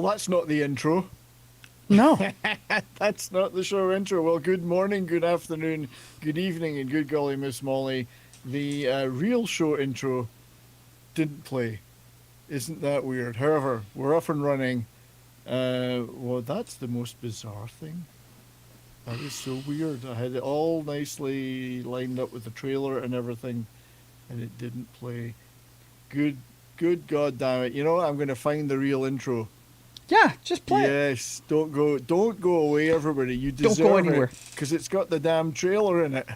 that's not the intro. No. That's not the show intro. Well, good morning, good afternoon, good evening, and good golly, Miss Molly. The real show intro didn't play. Isn't that weird? However, we're up and running. Well, that's the most bizarre thing. That is so weird. I had it all nicely lined up with the trailer and everything, and it didn't play. Good God damn it. You know what? I'm going to find the real intro. Yeah, just play it. Yes, don't go away, everybody. You deserve Don't go anywhere. because it's got the damn trailer in it.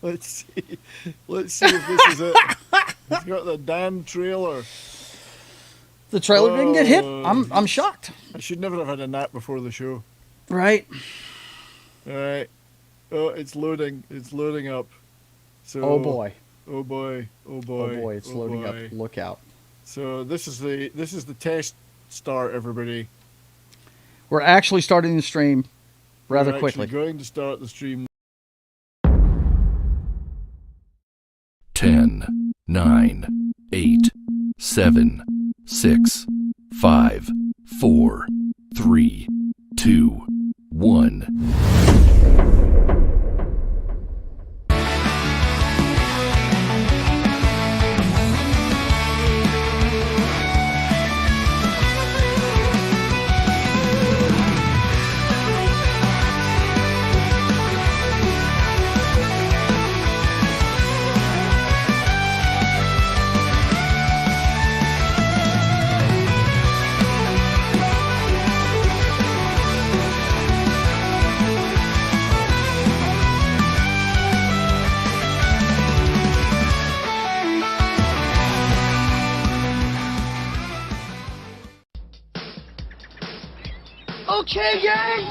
Let's see if this is it. It's got the damn trailer. The trailer didn't get hit. I'm shocked. I should never have had a nap before the show. Right. All right. Oh, it's loading. It's loading up. So. Oh boy. Oh boy. Oh boy. Oh boy. It's loading up. Look out. So this is the test start, everybody. We're actually starting the stream rather quickly. We're going to start the stream. 10, 9, 8, 7, 6, 5, 4, 3, 2, 1. Okay, gang.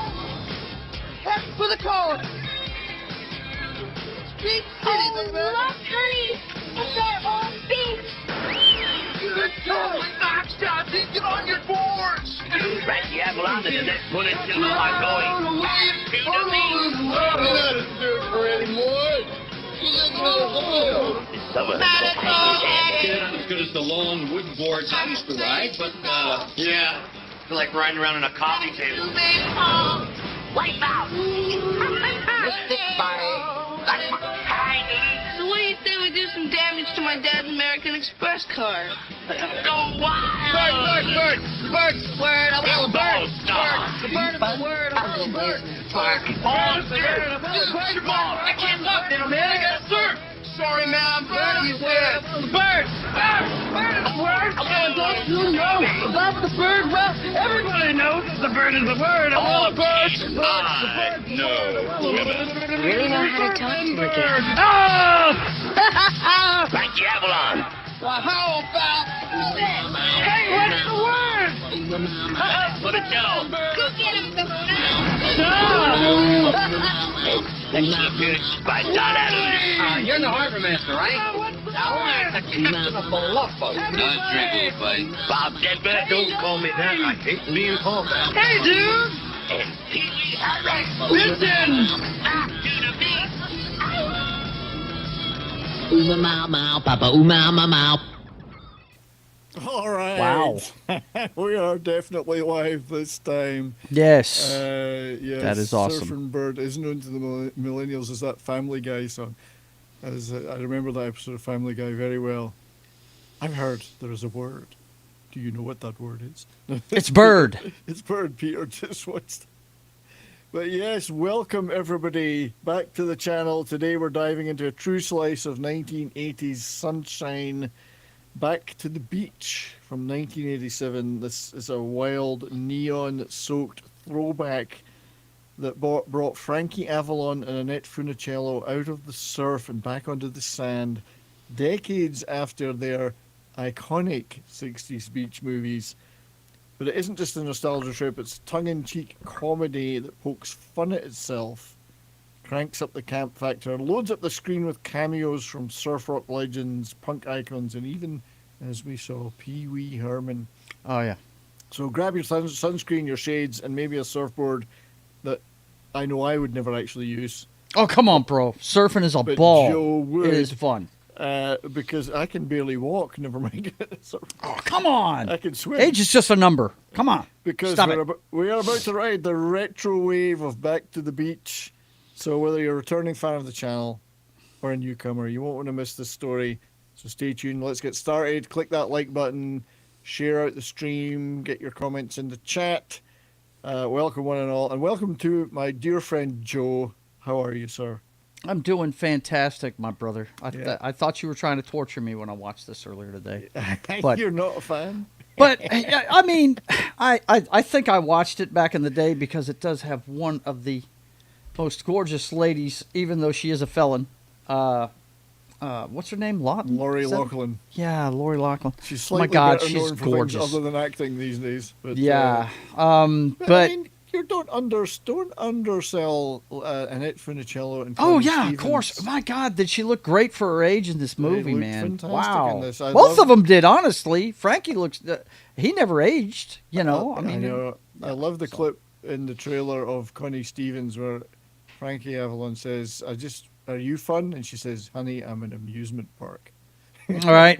Head for the car. Street citizens, man. Look, honey, it's our old beach. Good job. Get on your boards. Frankie, Avalon, and Annette, Funicello are going to the beach. Summer. Not as good as the long wooden boards I used to ride, but Yeah. I feel like riding around on a coffee table. Wipe out. So what do you say we do some damage to my dad's American Express car? Go wild! Bird! Word, I will bird! Stop. The bird is the word, I will bird! I can't look now, man. I gotta surf. Sorry, man, I'm bird, you said! Bird! Bird is the word! Don't you know about the bird? Well, everybody knows the bird is the word! Oh, bird! I know. Really know how to talk to a girl. Oh! Frankie, Avalon. How about... Hey, what's the word? Funicello. Go get him. That's the Imperitus by Don Adams. you're the harbor master, right? What's the word? That's a bluff boat. Not drink, buddy. Bob Deadman, don't call me that. I hate being called that. Hey, dude! And Pee Wee Herman. Listen! Back to the beach. Ooma mau mau, Papa ooma mau mau. All right. Wow. We are definitely live this time. Yes. Yes. That is awesome. Surfing Bird is known to the millennials as that Family Guy song. As I remember that episode of Family Guy very well. I've heard there is a word. Do you know what that word is? It's bird. It's bird. Peter just watched. But yes, welcome everybody back to the channel. Today we're diving into a true slice of 1980s sunshine. Back to the Beach from 1987. This is a wild, neon-soaked throwback that brought Frankie Avalon and Annette Funicello out of the surf and back onto the sand decades after their iconic 60s beach movies. But it isn't just a nostalgia trip, it's tongue-in-cheek comedy that pokes fun at itself, cranks up the camp factor, and loads up the screen with cameos from surf rock legends, punk icons, and even, as we saw, Pee Wee Herman. Oh, yeah. So grab your sunscreen, your shades, and maybe a surfboard that I know I would never actually use. Oh, come on, bro. Surfing is a But ball. Joe would. It is fun. because I can barely walk. Never mind. Oh, come on. I can swim. Age is just a number. Come on. Because Stop we are about to ride the retro wave of Back to the Beach. So whether you're a returning fan of the channel or a newcomer, you won't want to miss this story. So stay tuned. Let's get started. Click that like button. Share out the stream. Get your comments in the chat. Welcome one and all. And welcome to my dear friend Joe. How are you, sir? I'm doing fantastic, my brother. Yeah. I thought you were trying to torture me when I watched this earlier today. But- You're not a fan? But I mean, I think I watched it back in the day because it does have one of the most gorgeous ladies, even though she is a felon. What's her name? Lori Loughlin. Yeah, Lori Loughlin. She's Oh my slightly God, better she's known for gorgeous. things other than acting these days. But, Yeah, but I mean, you don't undersell Annette Funicello and oh Connie yeah, Stevens. of course. My God, did she look great for her age in this movie, looked man? fantastic Wow, in this. I both love- of them did. Honestly, Frankie looks. He never aged. You know, I mean, know. I love the clip in the trailer of Connie Stevens where Frankie Avalon says, are you fun? And she says, honey, I'm an amusement park. all right.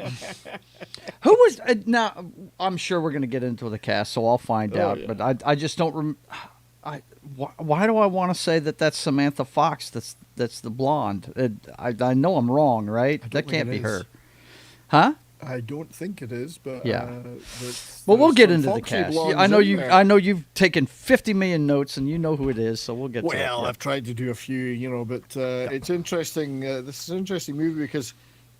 Who was now? I'm sure we're going to get into the cast, so I'll find out. Yeah. But I just don't. Why do I want to say that that's Samantha Fox? That's the blonde. I know I'm wrong, right? That think can't it be is. her, huh? I don't think it is, but Yeah. but Well, we'll there's get some into the foxy cast. blondes I know in you. there. I know you've taken 50 million notes, and you know who it is. So we'll get to it. Well, Yeah. I've tried to do a few, but it's interesting. This is an interesting movie because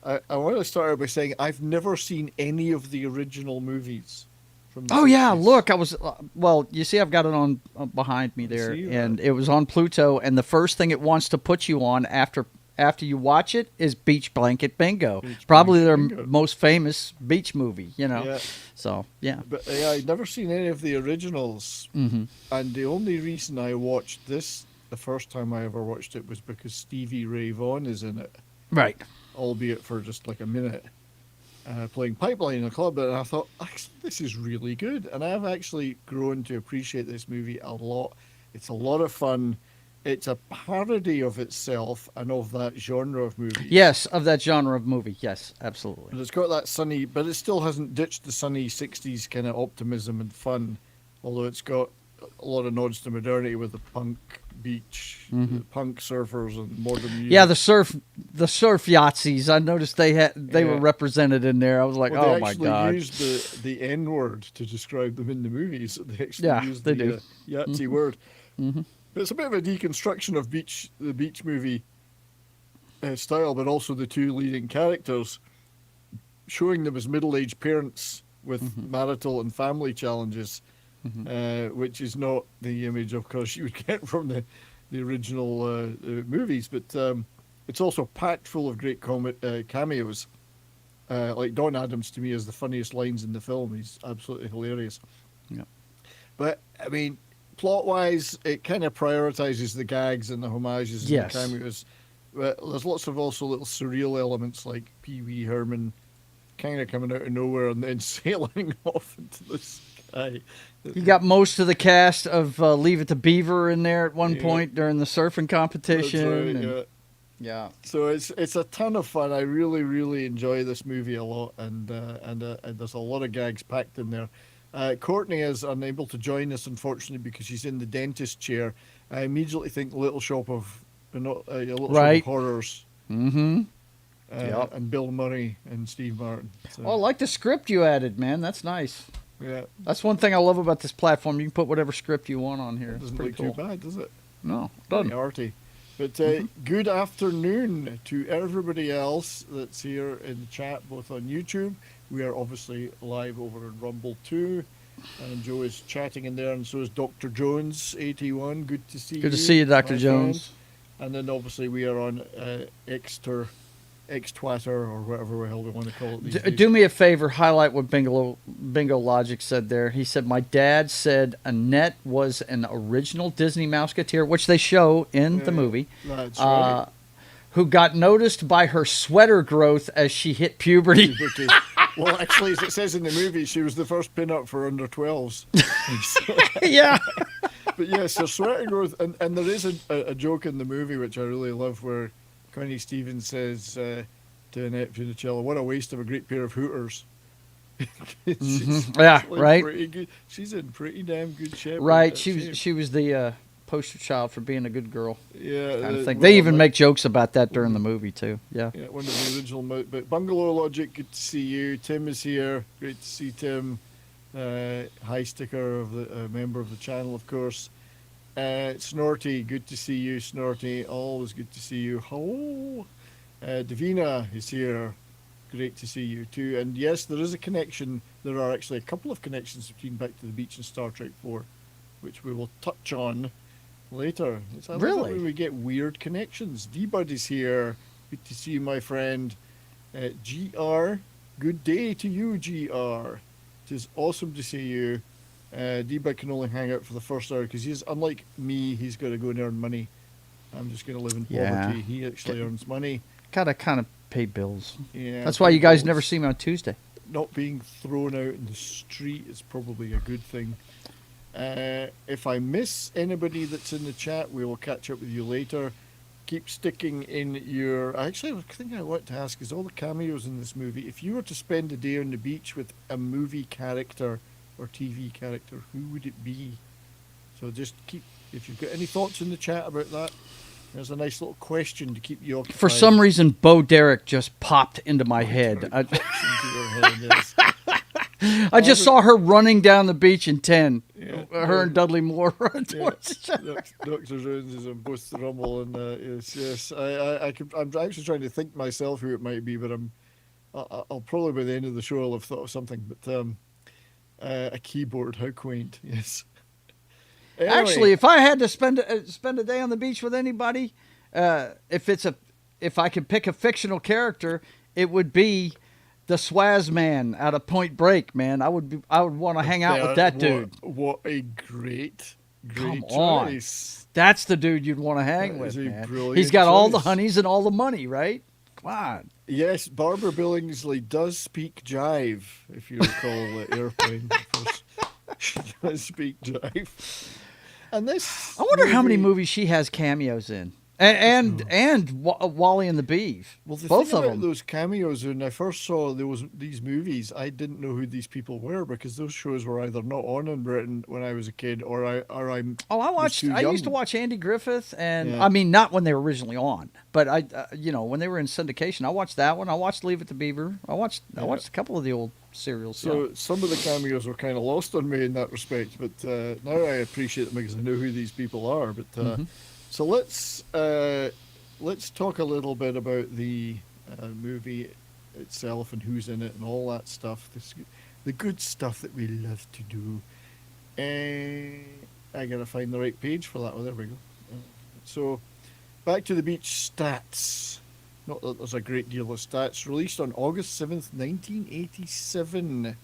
I want to start out by saying I've never seen any of the original movies. From the Oh yeah, 60s. look, I was well. You see, I've got it on behind me there, see that. and it was on Pluto. And the first thing it wants to put you on after you watch it is Beach Blanket Bingo, Beach probably Blanket their Bingo. most famous beach movie. You know, Yeah. so yeah. But I'd never seen any of the originals, Hmm. and the only reason I watched this the first time I ever watched it was because Stevie Ray Vaughan is in it, Right. albeit for just like a minute, playing pipeline in a club. And I thought, actually, this is really good, and I've actually grown to appreciate this movie a lot. It's a lot of fun. It's a parody of itself and of that genre of movie. Yes, of that genre of movie. Yes, absolutely. And it's got that sunny, but it still hasn't ditched the sunny 60s kind of optimism and fun, although it's got a lot of nods to modernity with the punk beach, the punk surfers and modern music. Yeah, the surf Yahtzees. I noticed they Yeah. were represented in there. I was like, Well, oh they my actually God. used the N word to describe them in the movies. They actually Yeah, used they the do. Yahtzee word. But it's a bit of a deconstruction of the beach movie style, but also the two leading characters, showing them as middle-aged parents with marital and family challenges, which is not the image, of course, you would get from the original movies. But it's also packed full of great cameos. Like Don Adams, to me, is the funniest lines in the film. He's absolutely hilarious. Yeah. But, I mean, plot-wise, it kind of prioritizes the gags and the homages and Yes. the cameos. But there's lots of also little surreal elements like Pee Wee Herman kind of coming out of nowhere and then sailing off into the sky. You got most of the cast of Leave It to Beaver in there at one Yeah. point during the surfing That's competition. right, and- yeah. yeah. So it's a ton of fun. I really, really enjoy this movie a lot, and there's a lot of gags packed in there. Courtney is unable to join us, unfortunately, because she's in the dentist chair. I immediately think Little Shop of Shop Right. of Horrors, Mm-hmm. Yep. and Bill Murray and Steve Martin. So, Oh, I like the script you added, man. That's nice. yeah, That's one thing I love about this platform. You can put whatever script you want on here. it It's doesn't pretty look cool. too bad, does it? No, Very doesn't. arty. But good afternoon to everybody else that's here in the chat, both on YouTube. We are obviously live over in Rumble 2. And Joe is chatting in there, and so is Dr. Jones, 81. Good to see you. Good to see you, Dr. my Jones. friend. And then obviously we are on X-Twatter, or whatever the hell we want to call it these days. Do me a favor, highlight what Bingo Logic said there. He said, my dad said Annette was an original Disney Mouseketeer, which they show in the movie, That's right. who got noticed by her sweater growth as she hit puberty. Well, actually, as it says in the movie, she was the first pin-up for under 12s. Yeah. But yes, her sweater growth, and there is a joke in the movie which I really love where Connie Stevens says, to Annette Funicello. What a waste of a great pair of hooters. Yeah, actually right. pretty good. She's in pretty damn good shape. Right. that She shape. was the poster child for being a good girl. Yeah, Kind of thing. well, They even like- make jokes about that during the movie too. Yeah. Yeah, one of the original. But Bungalow Logic, good to see you. Tim is here. Great to see Tim. High sticker of the member of the channel, of course. Snorty, good to see you, Snorty. Always good to see you. Hello. Davina is here. Great to see you too. And yes, there is a connection. There are actually a couple of connections between Back to the Beach and Star Trek 4, which we will touch on later. It's I love it Really? when we get weird connections. D-Bud is here. Good to see you, my friend. GR, good day to you, GR. It is awesome to see you. D-Bud can only hang out for the first hour because he's, unlike me, he's got to go and earn money. I'm just going to live in poverty. Yeah. He actually earns money. Gotta kind of pay bills. Yeah, That's why you guys bills. never see me on Tuesday. Not being thrown out in the street is probably a good thing. If I miss anybody that's in the chat, we will catch up with you later. Keep sticking in your... Actually, the thing I want to ask is all the cameos in this movie. If you were to spend a day on the beach with a movie character or TV character, who would it be? So just keep... If you've got any thoughts in the chat about that, there's a nice little question to keep you occupied. For some reason, Bo Derek just popped into my head. Pops into your head, yes. I just saw her running down the beach in 10. Yeah. Her and Dudley Moore running Yeah. towards each other. Dr. Jones is on both the Rumble and yes. I'm actually trying to think myself who it might be, but I'll probably by the end of the show I'll have thought of something. But a keyboard, how quaint, yes. Anyway, Actually, if I had to spend a day on the beach with anybody, if I could pick a fictional character, it would be the Swaz man out of Point Break. Man, I would want to hang out with that dude. What a great Come on. choice. That's the dude you'd want to hang That is with, a man. brilliant He's got all the choice. honeys and all the money, right? Come on. Yes, Barbara Billingsley does speak jive, if you recall the airplane. First. She does speak jive. And this I wonder how many movies she has cameos in. And Wally and the Beeve. Well, the both thing of about them. those cameos, when I first saw these movies, I didn't know who these people were because those shows were either not on in Britain when I was a kid, or I'm. Oh, I was too young. used to watch Andy Griffith, and Yeah. I mean, not when they were originally on, but when they were in syndication, I watched that one. I watched Leave It to Beaver. I watched a couple of the old serials. So yeah. some of the cameos were kind of lost on me in that respect, but now I appreciate them because I know who these people are. But so let's talk a little bit about the movie itself and who's in it and all that stuff. The good stuff that we love to do. I gotta find the right page for that. Oh, there we go. So, Back to the Beach stats. Not that there's a great deal of stats. Released on August 7th, 1987.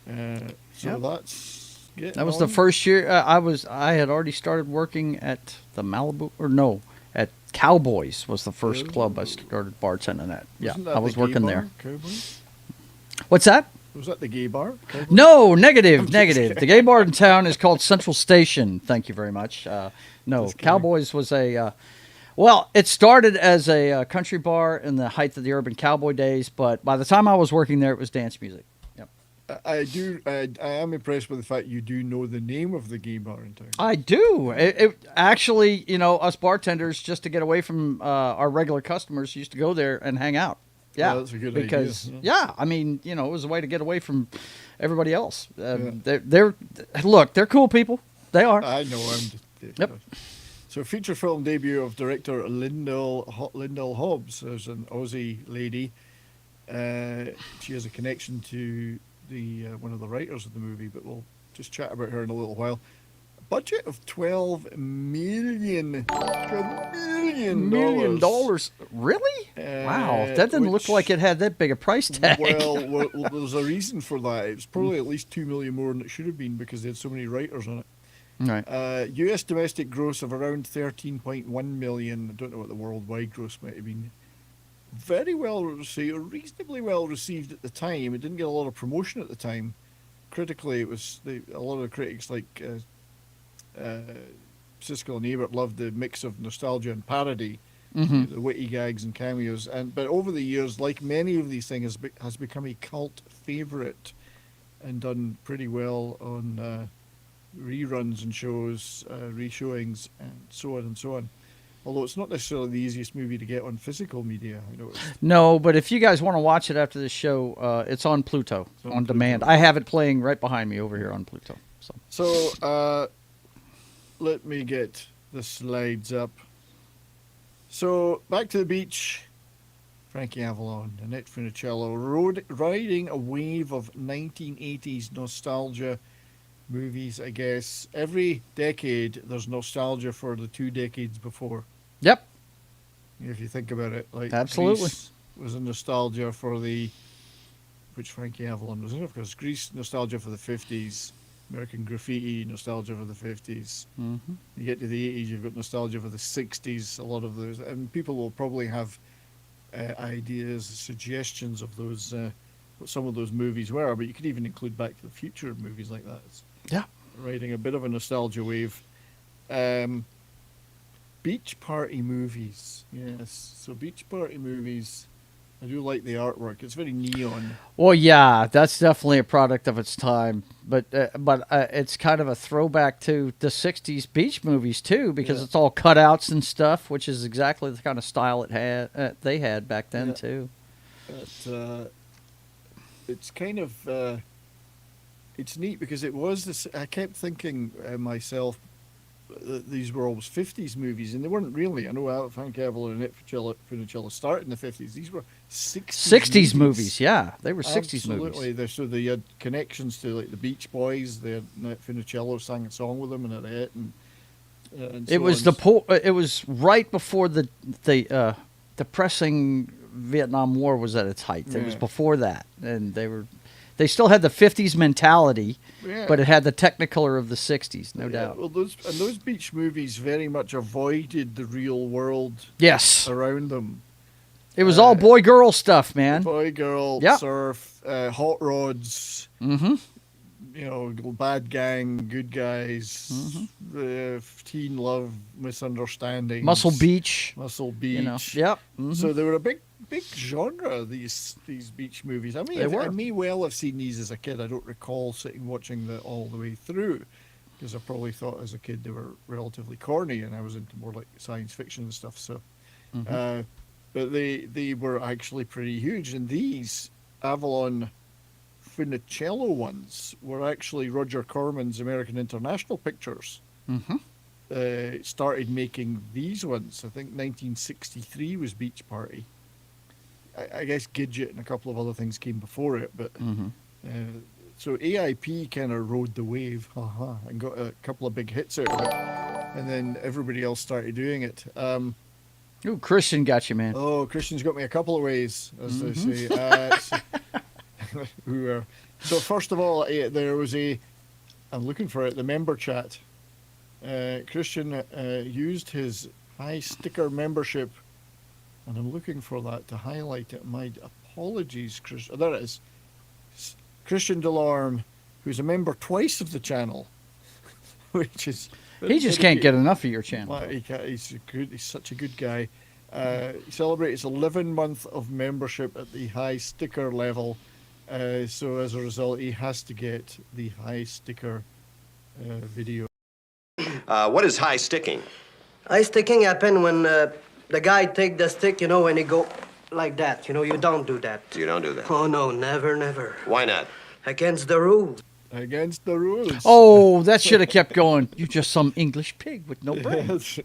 So Yep. that's getting That was the on. first year I had already started working at the Malibu, or no, at Cowboys was the first club I started bartending at. Yeah, Wasn't that I was the gay working bar, there. Cowboys? What's that? Was that the gay bar? Cowboys? No, negative. The gay bar in town is called Central Station. Thank you very much. No, Just kidding. Cowboys was well, it started as a country bar in the height of the urban cowboy days, but by the time I was working there, it was dance music. Yep. I am impressed with the fact you do know the name of the gay bar in town. I do. It actually, us bartenders, just to get away from our regular customers, used to go there and hang out. Yeah, Well, that's a good because idea. yeah, I mean, it was a way to get away from everybody else. They're cool people. They are. I know. I'm just, Yep. So, feature film debut of director Lyndall Hobbs. There's an Aussie lady. She has a connection to the one of the writers of the movie, but we'll just chat about her in a little while. Budget of $12 million. $12 million. $1 million. Really? Wow, that didn't look which- like it had that big a price tag. Well, there's a reason for that. It's probably at least $2 million more than it should have been because they had so many writers on it. Right. U.S. domestic gross of around 13.1 million. I don't know what the worldwide gross might have been. Very well received, or reasonably well received at the time. It didn't get a lot of promotion at the time. Critically, it was a lot of the critics like Siskel and Ebert loved the mix of nostalgia and parody. the witty gags and cameos. But over the years, like many of these things, has become a cult favorite and done pretty well on reruns and shows, reshowings, and so on and so on. Although it's not necessarily the easiest movie to get on physical media, I noticed. No, but if you guys want to watch it after this show, it's on Pluto, on demand. I have it playing right behind me over here on Pluto. So let me get the slides up. So back to the beach. Frankie Avalon, Annette Funicello, riding a wave of 1980s nostalgia movies, I guess. Every decade, there's nostalgia for the 2 decades before. Yep. If you think about it. Like Absolutely. Grease was a nostalgia for which Frankie Avalon was in, of course. Grease, nostalgia for the 50s. American Graffiti, nostalgia for the 50s. Mm-hmm. You get to the 80s, you've got nostalgia for the 60s, a lot of those. And people will probably have ideas, suggestions of those, what some of those movies were, but you could even include Back to the Future movies like that. It's Yeah. riding a bit of a nostalgia wave. Beach party movies, yes. So beach party movies, I do like the artwork. It's very neon. Well, yeah, that's definitely a product of its time, but it's kind of a throwback to the '60s beach movies too, because it's all cutouts and stuff, which is exactly the kind of style it had. They had back then too. But it's kind of it's neat because it was this. I kept thinking myself that these were always 50s movies, and they weren't really. I know Frank Avalon and Annette Funicello started in the 50s. These were 60s movies. Yeah, they were 60s movies. Absolutely. So they had connections to like the Beach Boys. They had Annette Funicello sang a song with them, and Annette, and so it was it was right before the depressing Vietnam War was at its height. It was before that, and they still had the 50s mentality, but it had the technicolor of the 60s, no doubt. Well, those beach movies very much avoided the real world around them. It was all boy-girl stuff, man. Boy-girl, surf, hot rods, you know, bad gang, good guys, teen love, misunderstandings. Muscle Beach. You know. Yep. So they were a big genre, these beach movies. I mean, I may well have seen these as a kid. I don't recall sitting watching all the way through, because I probably thought as a kid they were relatively corny, and I was into more like science fiction and stuff. So, but they were actually pretty huge. And these Avalon Funicello ones were actually Roger Corman's American International Pictures. Started making these ones. I think 1963 was Beach Party. I guess Gidget and a couple of other things came before it, but so AIP kind of rode the wave, and got a couple of big hits out of it, and then everybody else started doing it. Ooh, Christian got you, man. Oh, Christian's got me a couple of ways, as they say. So first of all, there was I'm looking for it, the member chat. Christian used his high sticker membership, and I'm looking for that to highlight it. My apologies, Christian. Oh, there it is. Christian Delorme, who's a member twice of the channel, which is... He just can't get enough of your channel. He's such a good guy. He celebrates 11 months of membership at the high sticker level. So as a result, he has to get the high sticker video. What is high sticking? High sticking happen when the guy take the stick, you know, when he go like that. You know, you don't do that. You don't do that? Oh, no, never, never. Why not? Against the rules. Against the rules. Oh, that should have kept going. You're just some English pig with no brains.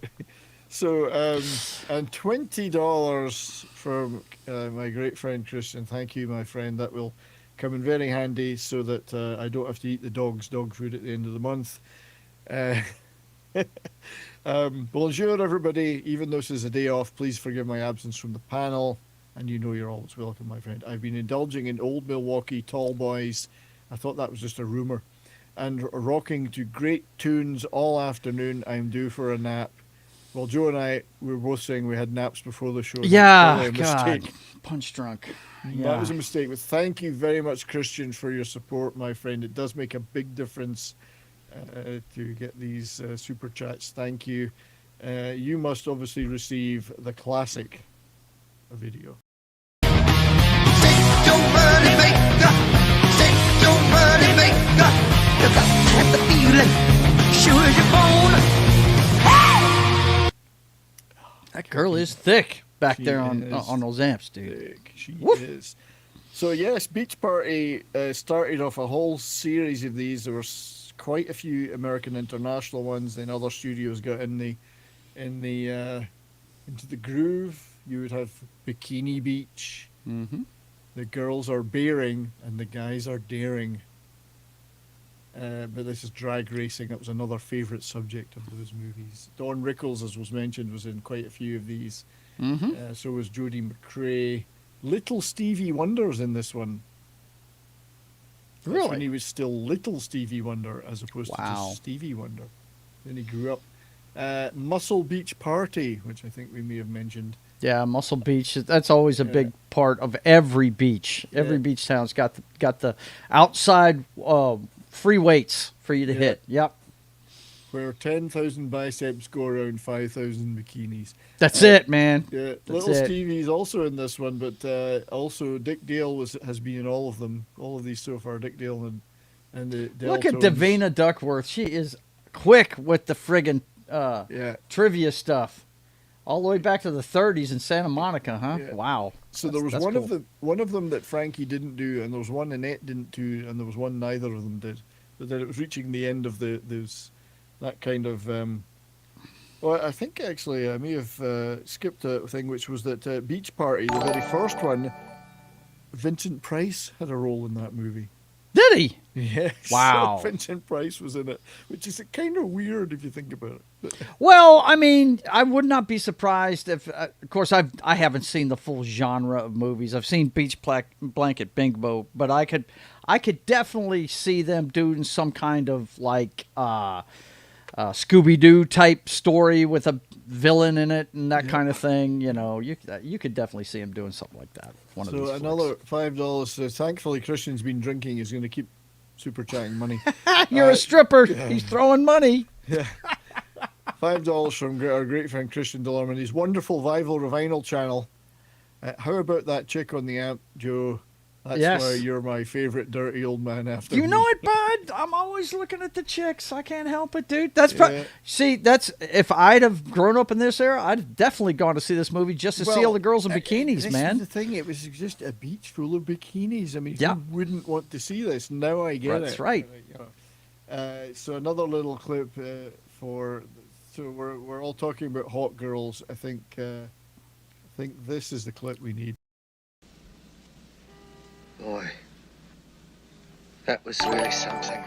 So, and $20 from my great friend Christian. Thank you, my friend. That will come in very handy so that I don't have to eat the dog's dog food at the end of the month. Bonjour, everybody. Even though this is a day off, please forgive my absence from the panel. And you know you're always welcome, my friend. I've been indulging in old Milwaukee tall boys. I thought that was just a rumor. And rocking to great tunes all afternoon. I'm due for a nap. Well, Joe and I, we were both saying we had naps before the show. Yeah, God. Punch drunk. Yeah. That was a mistake. But thank you very much, Christian, for your support, my friend. It does make a big difference to get these super chats. Thank you. you must obviously receive the classic video. That girl is thick back She there is on those amps, dude. Thick. She Woof. is. So yes, Beach Party started off a whole series of these. There were quite a few American International ones. Then other studios got in the into the groove. You would have Bikini Beach. Mm-hmm. The girls are bearing and the guys are daring. But this is drag racing. That was another favourite subject of those movies. Don Rickles, as was mentioned, was in quite a few of these. Mm-hmm. So was Jodie McCrea. Little Stevie Wonder's in this one. That's Really? when he was still Little Stevie Wonder as opposed to Wow. just Stevie Wonder. Then he grew up. Muscle Beach Party, which I think we may have mentioned. Yeah, Muscle Beach. That's always a big part of every beach. Every Yeah. beach town's got the outside free weights for you to hit. Yep. Where 10,000 biceps go around 5,000 bikinis. That's it, man. Yeah, That's Little it. Stevie's also in this one, but also Dick Dale has been in all of them, all of these so far. Dick Dale and the Look at Deltones. Davina Duckworth. She is quick with the friggin' Yeah. trivia stuff. All the way back to the 30s in Santa Monica, huh? Yeah. Wow. So there was That's one cool. of one of them that Frankie didn't do, and there was one Annette didn't do, and there was one neither of them did. But then it was reaching the end of that kind of. Well, I think actually I may have skipped a thing, which was that Beach Party, the very first one. Vincent Price had a role in that movie. Did he? Yes. Wow. Vincent Price was in it, which is kind of weird if you think about it. But, Well, I mean, I would not be surprised if, of course, I haven't seen the full genre of movies. I've seen Beach Blanket Bingo, but I could definitely see them doing some kind of like Scooby-Doo type story with a villain in it and that kind of thing. You know, you could definitely see them doing something like that. One of these so another $5 says, thankfully Christian's been drinking. He's going to keep super chatting money. You're a stripper. He's throwing money. Yeah. $5 from our great friend Christian Delorme and his wonderful Vival Revival channel. How about that chick on the amp, Joe? That's Yes. why you're my favourite dirty old man after You me. know it, bud. I'm always looking at the chicks. I can't help it, dude. That's Yeah. see. That's if I'd have grown up in this era, I'd have definitely gone to see this movie just to see all the girls in bikinis, this man. is the thing. It was just a beach full of bikinis. I mean, Yeah. who wouldn't want to see this? Now I get it. That's right. You know. So another little clip for. So we're all talking about hot girls. I think this is the clip we need. Boy, that was really something.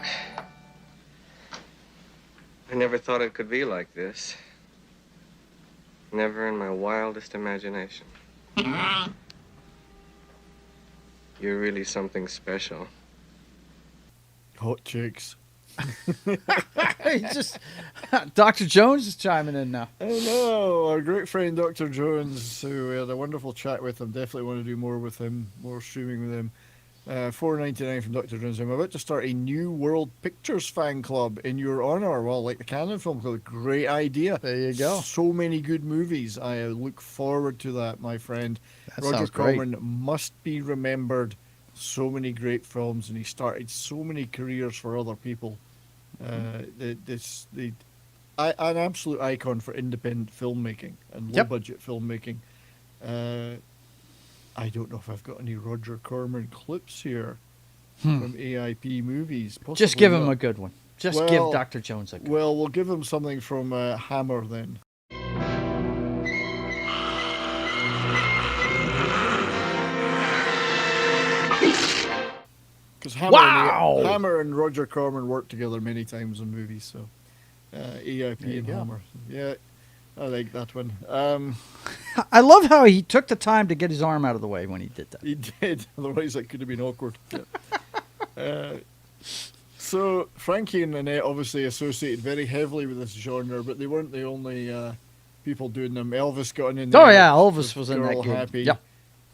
I never thought it could be like this. Never in my wildest imagination. You're really something special. Hot chicks. He's just Dr. Jones is chiming in now. I know, our great friend Dr. Jones, who we had a wonderful chat with him. Definitely want to do more with him, more streaming with him. $4.99 from Dr. Jones. I'm about to start a New World Pictures fan club in your honor. Well, like the Canon Film Club, great idea. There you go. So many good movies. I look forward to that, my friend. That Roger sounds great. Corman must be remembered. So many great films, and he started so many careers for other people. An absolute icon for independent filmmaking and low-budget filmmaking. I don't know if I've got any Roger Corman clips here from AIP movies. Just Possibly give him not. a good one. Just give Dr. Jones a good one. Well, we'll give him something from Hammer then. Because Hammer and Roger Corman worked together many times in movies, so AIP and Hammer. Yeah, I like that one. I love how he took the time to get his arm out of the way when he did that. He did, otherwise that could have been awkward. So Frankie and Annette obviously associated very heavily with this genre, but they weren't the only people doing them. Elvis got in there. Oh yeah, Elvis was in that Girl game. Happy. Yep.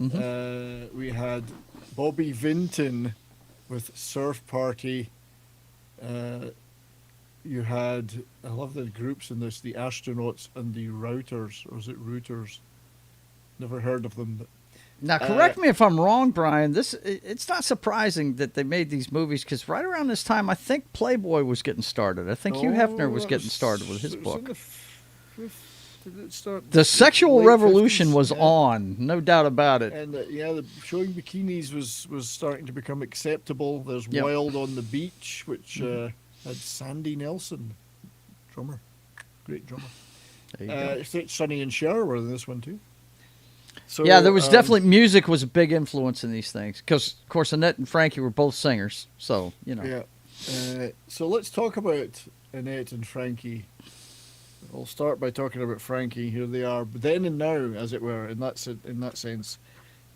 Mm-hmm. We had Bobby Vinton with Surf Party. you had, I love the groups in this, the astronauts and the routers, or is it routers? Never heard of them. But, Now, correct me if I'm wrong, Brian. It's not surprising that they made these movies because right around this time, I think Playboy was getting started. I think Hugh Hefner was getting started with his book. Did it start? The sexual late revolution 50s? was Yeah. on, no doubt about it. And the showing bikinis was starting to become acceptable. There's Yep. Wild on the Beach, which had Sandy Nelson, drummer, great drummer. There you go. Sonny and Cher were in this one too. So, Yeah, there was definitely music was a big influence in these things because, of course, Annette and Frankie were both singers. So, you know. Yeah. So let's talk about Annette and Frankie. I'll start by talking about Frankie. Here they are, then and now, as it were, in that sense.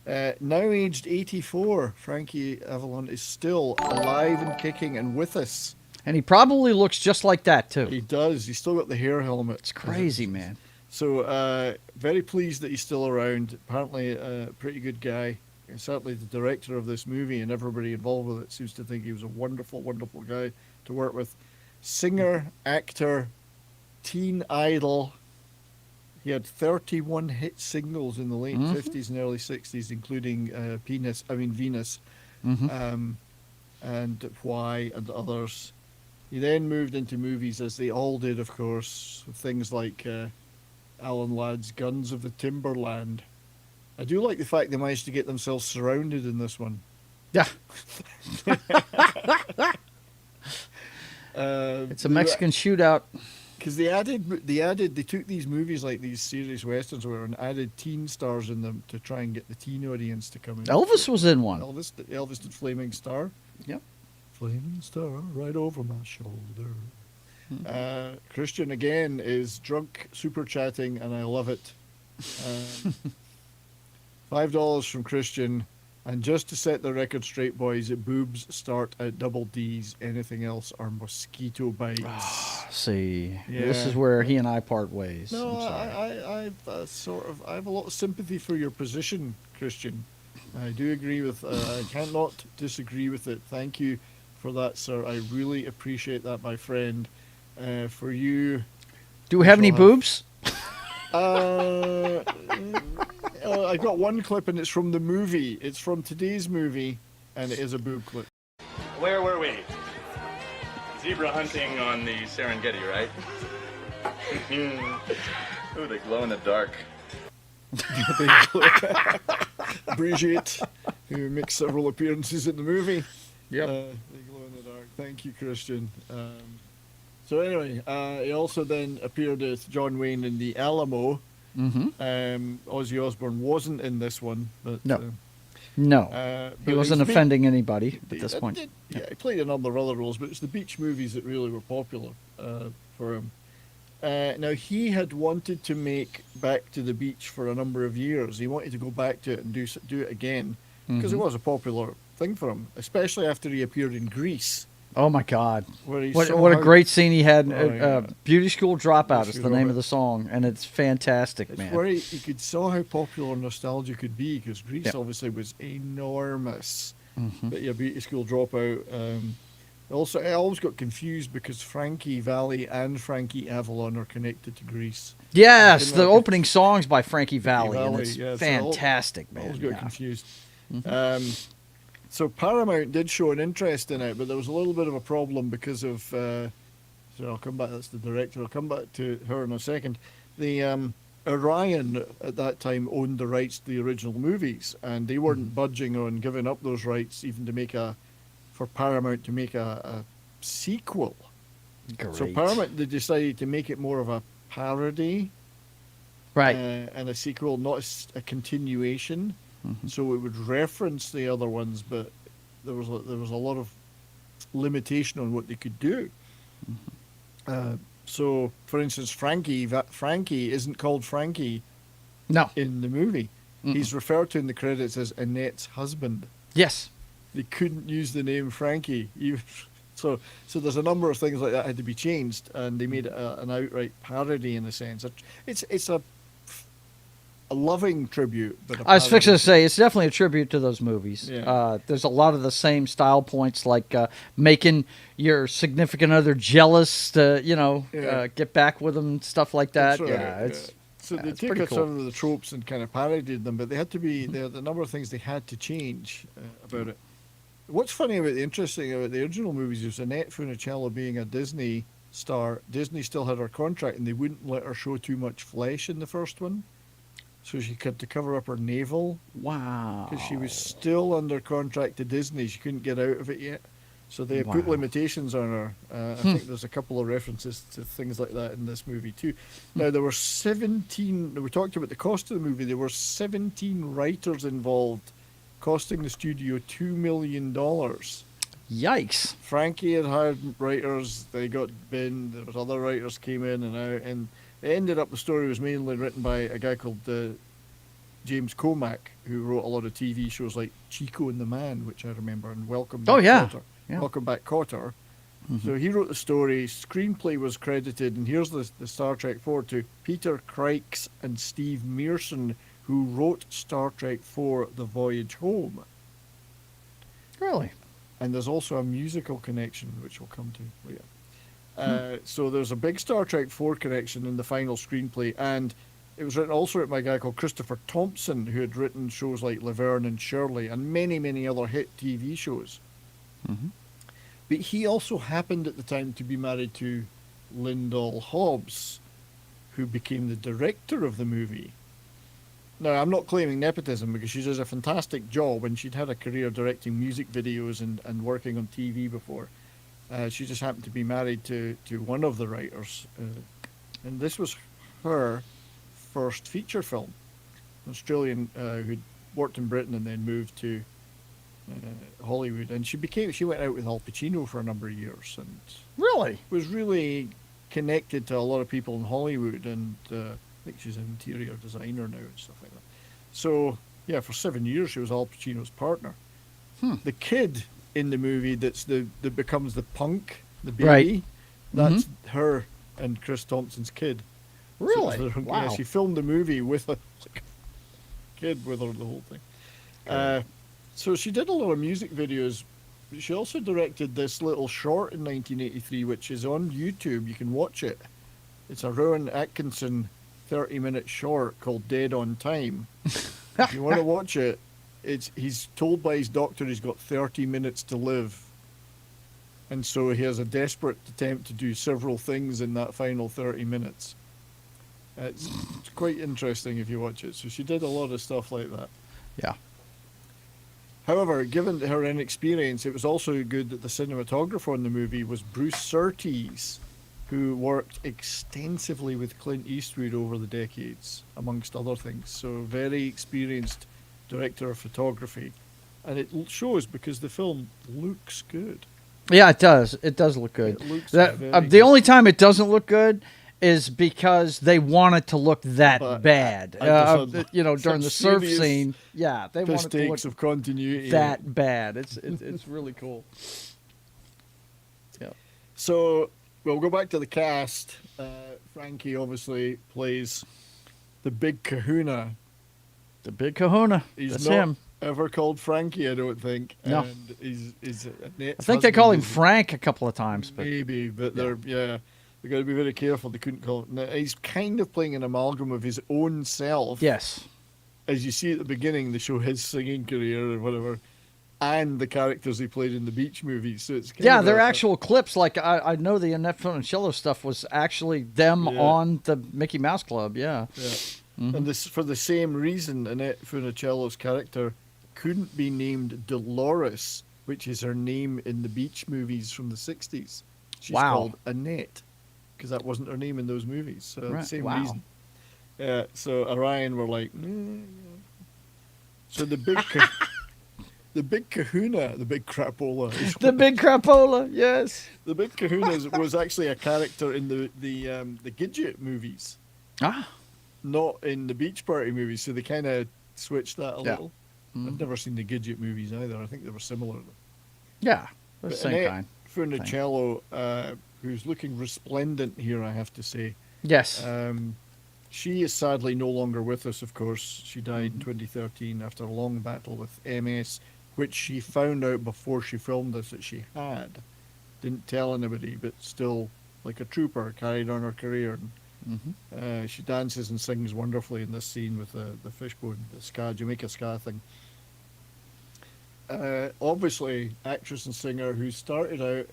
Now aged 84, Frankie Avalon is still alive and kicking and with us. And he probably looks just like that, too. He does. He's still got the hair helmet. It's crazy, man. So very pleased that he's still around. Apparently a pretty good guy. And certainly the director of this movie and everybody involved with it seems to think he was a wonderful, wonderful guy to work with. Singer, actor, teen idol. He had 31 hit singles in the late 50s and early 60s, including Venus, and Why, and others. He then moved into movies, as they all did, of course, with things like Alan Ladd's Guns of the Timberland. I do like the fact they managed to get themselves surrounded in this one. Yeah. It's a Mexican shootout. Because they took these movies like these serious westerns or and added teen stars in them to try and get the teen audience to come in. Elvis was in one. Elvis did Flaming Star. Yep. Flaming Star right over my shoulder. Christian again is drunk super chatting and I love it. $5 from Christian. And just to set the record straight, boys, boobs start at double D's. Anything else are mosquito bites. See, Yeah. this is where he and I part ways. No, I'm sorry. I have a lot of sympathy for your position, Christian. I do agree with. I cannot disagree with it. Thank you for that, sir. I really appreciate that, my friend. For you. Do we have any boobs? I got one clip and it's from the movie. It's from today's movie, and it is a boob clip. Where were we? Zebra hunting on the Serengeti, right? Ooh, they glow in the dark. Brigitte, who makes several appearances in the movie. Yep. They glow in the dark. Thank you, Christian. So anyway, he also then appeared as John Wayne in The Alamo. Ozzy Osbourne wasn't in this one, but no, he wasn't offending anybody at this point. He played a number of other roles, but it's the beach movies that really were popular for him. Now he had wanted to make Back to the Beach for a number of years. He wanted to go back to it and do it again because it was a popular thing for him, especially after he appeared in Grease. Oh my God! What a great scene he had! yeah. Beauty School Dropout is the name of the song, and it's fantastic, it's man. Where you could saw how popular nostalgia could be because Grease obviously was enormous. But yeah, Beauty School Dropout. Also, I always got confused because Frankie Valli and Frankie Avalon are connected to Grease. Yes, the opening songs by Frankie Valli, and it's fantastic, I man. always got confused. So Paramount did show an interest in it, but there was a little bit of a problem because of. So I'll come back. That's the director. I'll come back to her in a second. The Orion at that time owned the rights to the original movies, and they weren't budging on giving up those rights, even to for Paramount to make a sequel. Great. So Paramount they decided to make it more of a parody, right, and a sequel, not a continuation. So it would reference the other ones, but there was a lot of limitation on what they could do. So, for instance, Frankie isn't called Frankie. No. In the movie, he's referred to in the credits as Annette's husband. Yes. They couldn't use the name Frankie. So there's a number of things like that had to be changed, and they made an outright parody in a sense. It's a a loving tribute. But I was fixing to say, it's definitely a tribute to those movies. Yeah. There's a lot of the same style points, like making your significant other jealous to, get back with them, stuff like that. That's right, It's so they it's take pretty up cool. some of the tropes and kind of parodied them, but they had to be there. The number of things they had to change about it. What's funny about interesting about the original movies is Annette Funicello being a Disney star. Disney still had her contract, and they wouldn't let her show too much flesh in the first one, so she had to cover up her navel. Wow. Because she was still under contract to Disney, she couldn't get out of it yet. So they put limitations on her. I think there's a couple of references to things like that in this movie too. Now there were 17. We talked about the cost of the movie. There were 17 writers involved, costing the studio $2 million. Yikes! Frankie had hired writers. They got binned. There was other writers came in and out, and it ended up the story was mainly written by a guy called James Cormack, who wrote a lot of TV shows like Chico and the Man, which I remember, and Welcome Back Kotter. Yeah. Welcome Back Kotter. So he wrote the story. Screenplay was credited, and here's the Star Trek 4 to Peter Crykes and Steve Mearson, who wrote Star Trek 4 The Voyage Home. Really? And there's also a musical connection, which we'll come to later. So there's a big Star Trek 4 connection in the final screenplay, and it was written also by a guy called Christopher Thompson, who had written shows like Laverne and Shirley and many, many other hit TV shows. But he also happened at the time to be married to Lyndall Hobbs, who became the director of the movie. Now, I'm not claiming nepotism because she does a fantastic job, and she'd had a career directing music videos and working on TV before. She just happened to be married to one of the writers. And this was her first feature film. An Australian who'd worked in Britain and then moved to Hollywood. And she went out with Al Pacino for a number of years. And really? Was really connected to a lot of people in Hollywood. And I think she's an interior designer now and stuff like that. So, yeah, for 7 years she was Al Pacino's partner. The kid in the movie that becomes the punk, the baby, that's her and Chris Thompson's kid. Really? So, wow. Yeah, she filmed the movie with a kid with her the whole thing. So she did a lot of music videos. She also directed this little short in 1983, which is on YouTube. You can watch it. It's a Rowan Atkinson 30-minute short called Dead on Time. If you want to watch it, he's told by his doctor he's got 30 minutes to live. And so he has a desperate attempt to do several things in that final 30 minutes. It's quite interesting if you watch it. So she did a lot of stuff like that. Yeah. However, given her inexperience, it was also good that the cinematographer on the movie was Bruce Surtees, who worked extensively with Clint Eastwood over the decades, amongst other things. So very experienced director of photography. And it shows because the film looks good. Yeah, it does. It does look good. It looks the only time it doesn't look good is because they want it to look that bad. During the surf scene, yeah, they want it to look of continuity that bad. It's really cool. Yeah. So we'll go back to the cast. Frankie obviously plays the Big Kahuna. The Big Kahuna. He's That's not him. Ever called Frankie, I don't think. No. And he's I think they call him Frank a couple of times. But maybe, but they're got to be very careful. They couldn't call it. Now, he's kind of playing an amalgam of his own self. Yes. As you see at the beginning, they show his singing career or whatever, and the characters he played in the beach movies. So it's they're actual clips. Like I know the Annette Funicello stuff was actually them on the Mickey Mouse Club. Yeah. And this for the same reason, Annette Funicello's character couldn't be named Dolores, which is her name in the beach movies from the 60s. She's called Annette, because that wasn't her name in those movies. So same reason. So Orion were like, So the big Kahuna, the big crapola. The big crapola, yes. The Big Kahuna was actually a character in the Gidget movies. Not in the Beach Party movies, so they kind of switched that a little. I've never seen the Gidget movies either. I think they were similar. Yeah, the same kind. Funicello, who's looking resplendent here, I have to say. Yes. She is sadly no longer with us, of course. She died in 2013 after a long battle with MS, which she found out before she filmed this that she had. Didn't tell anybody, but still, like a trooper, carried on her career. She dances and sings wonderfully in this scene with the fishbone, the ska, Jamaica ska thing. Obviously, actress and singer who started out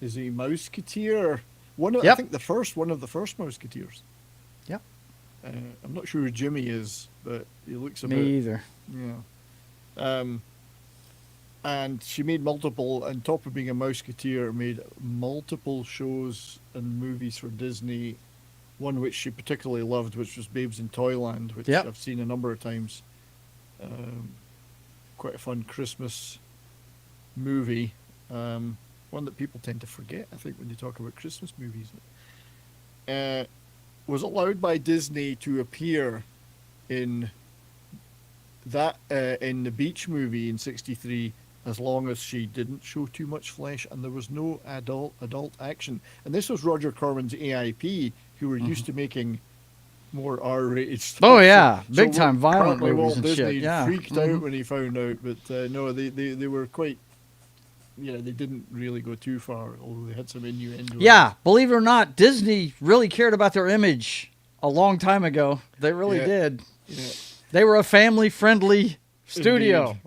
as a Mouseketeer. I think one of the first Mouseketeers. Yep. I'm not sure who Jimmy is, but he looks a bit. Me either. Yeah. And she made multiple, on top of being a Mouseketeer, made multiple shows and movies for Disney. One which she particularly loved, which was Babes in Toyland, which I've seen a number of times. Quite a fun Christmas movie. One that people tend to forget, I think, when you talk about Christmas movies. Was allowed by Disney to appear in that in the Beach movie in '63, as long as she didn't show too much flesh and there was no adult action. And this was Roger Corman's AIP, who were used to making more R-rated stuff. Oh yeah, so big time violent movies Walt and Disney shit. Yeah, freaked out when he found out, but no, they were quite. Yeah, they didn't really go too far, although they had some innuendo. Yeah, believe it or not, Disney really cared about their image a long time ago. They really did. Yeah. They were a family-friendly studio.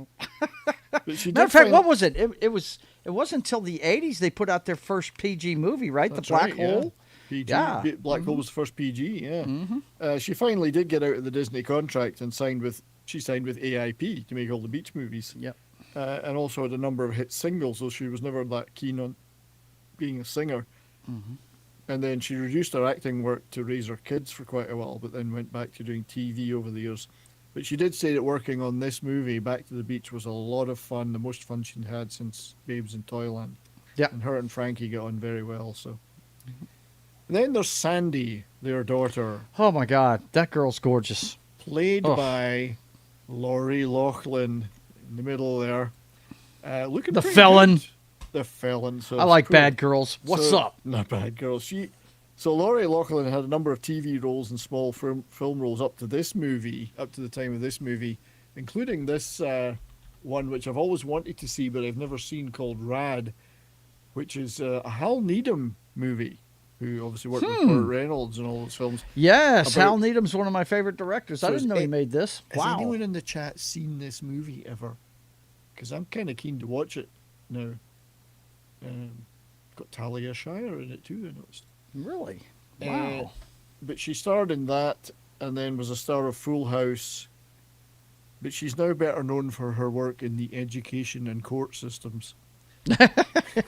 Matter of fact, what was it? It wasn't until the 80s they put out their first PG movie, right? That's the Black right, Hole. PG. Yeah. Black Hole was the first PG. Yeah. She finally did get out of the Disney contract and signed with AIP to make all the beach movies. Yep. And also had a number of hit singles, so she was never that keen on being a singer. And then she reduced her acting work to raise her kids for quite a while, but then went back to doing TV over the years. But she did say that working on this movie, Back to the Beach, was a lot of fun, the most fun she'd had since Babes in Toyland. Yeah. And her and Frankie got on very well. So. And then there's Sandy, their daughter. Oh my God, that girl's gorgeous. Played by Lori Loughlin. In the middle there, looking the pretty felon. Good. The felon. So I like bad girls. What's up? Not bad girls. So Lori Loughlin had a number of TV roles and small film roles up to the time of this movie, including this one which I've always wanted to see but I've never seen, called Rad, which is a Hal Needham movie, who obviously worked with Burt Reynolds and all those films. Yes, Hal Needham's one of my favorite directors. I didn't know he made this. Wow. Has anyone in the chat seen this movie ever? Because I'm kind of keen to watch it now. Got Talia Shire in it too, I noticed. Really? Wow. But she starred in that and then was a star of Full House. But she's now better known for her work in the education and court systems.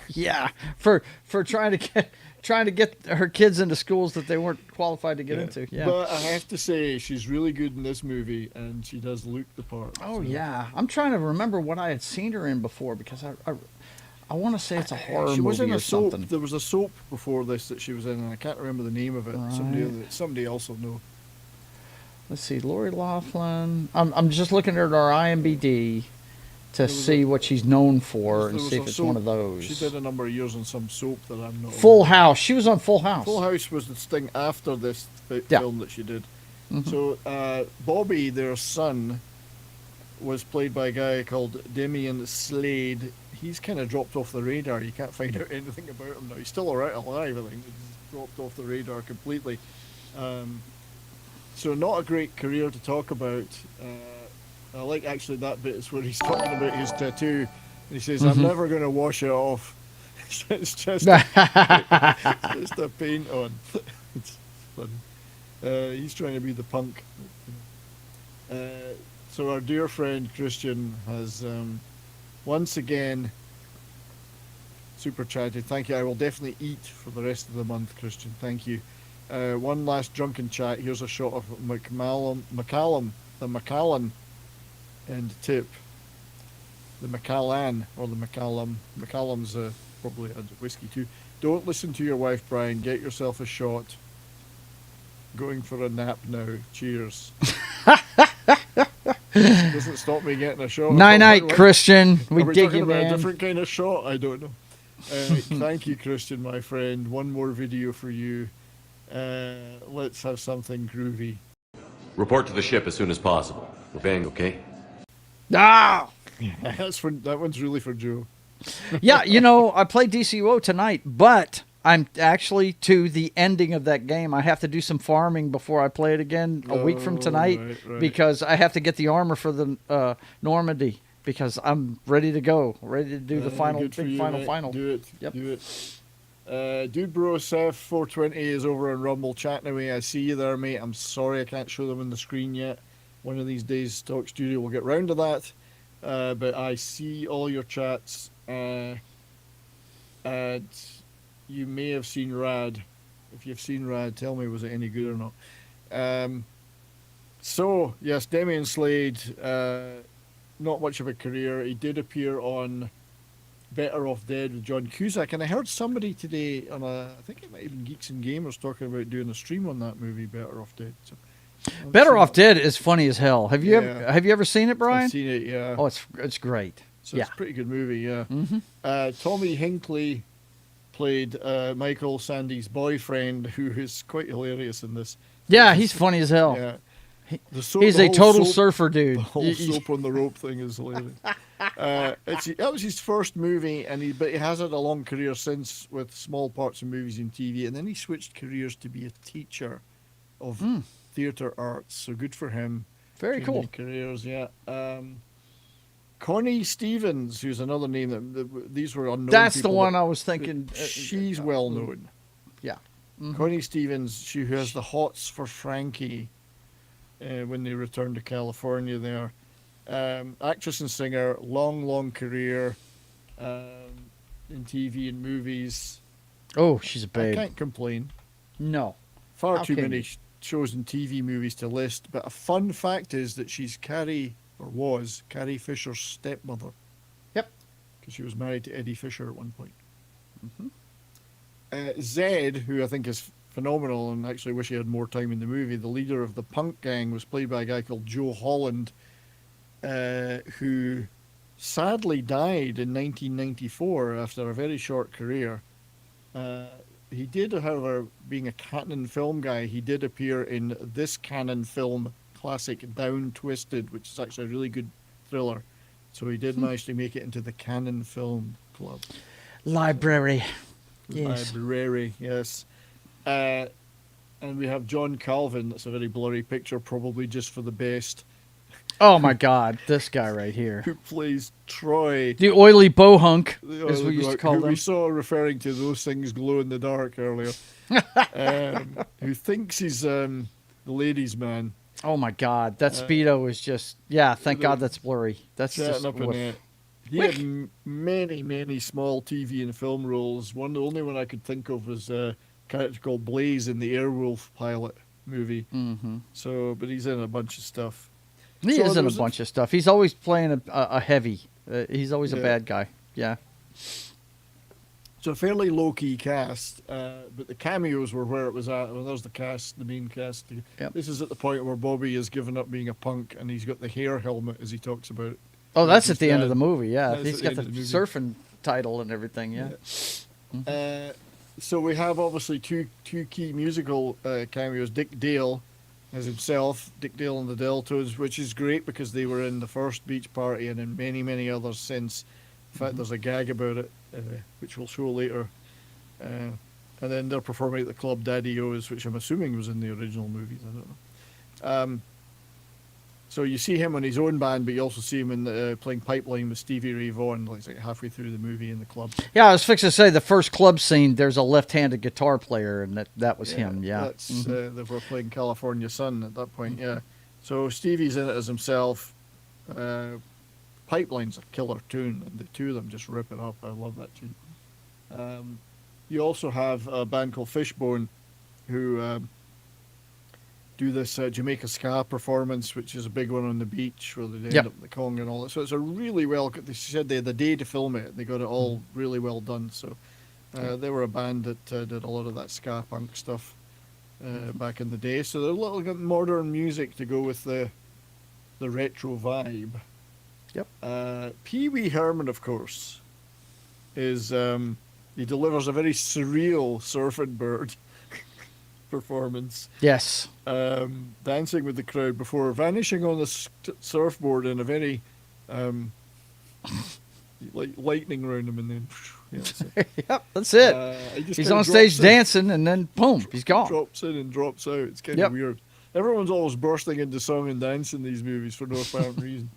Yeah, for trying to get her kids into schools that they weren't qualified to get into. Yeah. But I have to say, she's really good in this movie, and she does look the part. Oh yeah, I'm trying to remember what I had seen her in before, because I want to say it's a horror she was movie in a or soap. something. There was a soap before this that she was in, and I can't remember the name of it. Right. Somebody else will know. Let's see, Lori Loughlin. I'm just looking at our IMDb to see what she's known for and see if it's one of those. She did a number of years on some soap that I'm not. Full House. She was on Full House. Full House was the thing after this film that she did. So Bobby, their son, was played by a guy called Damian Slade. He's kind of dropped off the radar. You can't find out anything about him now. He's still alive, I think. He's dropped off the radar completely. So not a great career to talk about. I like actually that bit is where he's talking about his tattoo. And he says, I'm never going to wash it off. It's just a paint on. It's fun. He's trying to be the punk. So our dear friend Christian has once again super chatted. Thank you. I will definitely eat for the rest of the month, Christian. Thank you. One last drunken chat. Here's a shot of McCallum, the Macallan end tip. The Macallan or the McCallum. McCallum's probably a whiskey too. Don't listen to your wife, Brian. Get yourself a shot. Going for a nap now. Cheers. Doesn't stop me getting a shot. Night, Christian. We dig you, man. man. A different kind of shot. I don't know. Thank you, Christian, my friend. One more video for you. Let's have something groovy. Report to the ship as soon as possible. We're bang, okay? Ah! That one's really for Joe. Yeah, you know, I played DCO tonight, but I'm actually to the ending of that game. I have to do some farming before I play it again a week from tonight right. because I have to get the armor for the Normandy because I'm ready to go, ready to do the final, final. Do it. Yep. Do it. Dude Bro Seth 420 is over on Rumble chatting away. I see you there, mate. I'm sorry I can't show them on the screen yet. One of these days, Talk Studio will get round to that. But I see all your chats. And you may have seen Rad. If you've seen Rad, tell me, was it any good or not? So, yes, Damian Slade, not much of a career. He did appear on Better Off Dead with John Cusack, and I heard somebody today on I think it might have been Geeks and Gamers talking about doing a stream on that movie, Better Off Dead. So, Better Off Dead is funny as hell. Have you ever seen it, Brian? I've seen it, yeah. Oh, it's great. So it's a pretty good movie, yeah. Mm-hmm. Tommy Hinckley played Michael Sandy's boyfriend, who is quite hilarious in this. Yeah, he's funny as hell. Yeah. He's a total surfer dude. The whole soap on the rope thing is hilarious. That was his first movie, but he has had a long career since with small parts in movies and TV, and then he switched careers to be a teacher of theatre arts. So good for him. Very cool. Careers, yeah. Connie Stevens, who's another name that these were unknown. That's the people, one I was thinking. She's well known. Yeah. Mm-hmm. Connie Stevens, who has the hots for Frankie when they returned to California there. Actress and singer, long career in TV and movies. Oh, she's a babe. I can't complain. No. Far How too can many you? shows and TV movies to list, but a fun fact is that she's was Carrie Fisher's stepmother. Yep. Because she was married to Eddie Fisher at one point. Mm-hmm. Zed, who I think is phenomenal and actually wish he had more time in the movie, the leader of the punk gang, was played by a guy called Joe Holland, who sadly died in 1994 after a very short career. He did, however, being a Canon film guy, he did appear in this Canon film classic Down Twisted, which is actually a really good thriller. So he did manage to make it into the Canon Film Club. Library. Yes. Library, yes. And we have John Calvin. That's a very blurry picture, probably just for the best. Oh my God, this guy right here. Who plays Troy. The oily bohunk, as we used to call who them. we saw referring to those things glow in the dark earlier. Who thinks he's the ladies' man. Oh my God, that Speedo is just, thank God that's blurry. That's just, up in it. He had many small TV and film roles. The only one I could think of was a character called Blaze in the Airwolf pilot movie. Mm-hmm. So, but he's in a bunch of stuff. He is in a bunch of stuff. He's always playing a heavy. He's always a bad guy. Yeah. It's a fairly low-key cast, but the cameos were where it was at. Well, there's the cast, the main cast. Yep. This is at the point where Bobby has given up being a punk, and he's got the hair helmet as he talks about it. Oh, that's at the end of the movie, yeah. That's He's got the surfing title and everything, yeah. Mm-hmm. So we have obviously two key musical cameos. Dick Dale as himself, Dick Dale and the Deltones, which is great because they were in the first Beach Party and in many others since. In fact, there's a gag about it, which we'll show later. And then they're performing at the club Daddy O's, which I'm assuming was in the original movies. I don't know. So you see him on his own band, but you also see him in playing Pipeline with Stevie Ray Vaughan, like halfway through the movie in the club. Yeah, I was fixing to say the first club scene. There's a left-handed guitar player, and that was him. Yeah, that's they were playing California Sun at that point. Yeah, so Stevie's in it as himself. Pipeline's a killer tune, and the two of them just rip it up. I love that tune. You also have a band called Fishbone, who do this Jamaica ska performance, which is a big one on the beach where they end up in the Congo and all that. So it's a really well. They said they had the day to film it. They got it all really well done. So they were a band that did a lot of that ska punk stuff back in the day. So they're a little bit modern music to go with the retro vibe. Yep. Pee Wee Herman, of course, is he delivers a very surreal surfing bird. performance. Yes. Dancing with the crowd before vanishing on the surfboard in a very like lightning around him, and then yep, that's it. He's on stage dancing, and then boom, he's gone. Drops in and drops out. It's kind of weird. Everyone's always bursting into song and dance in these movies for no apparent reason.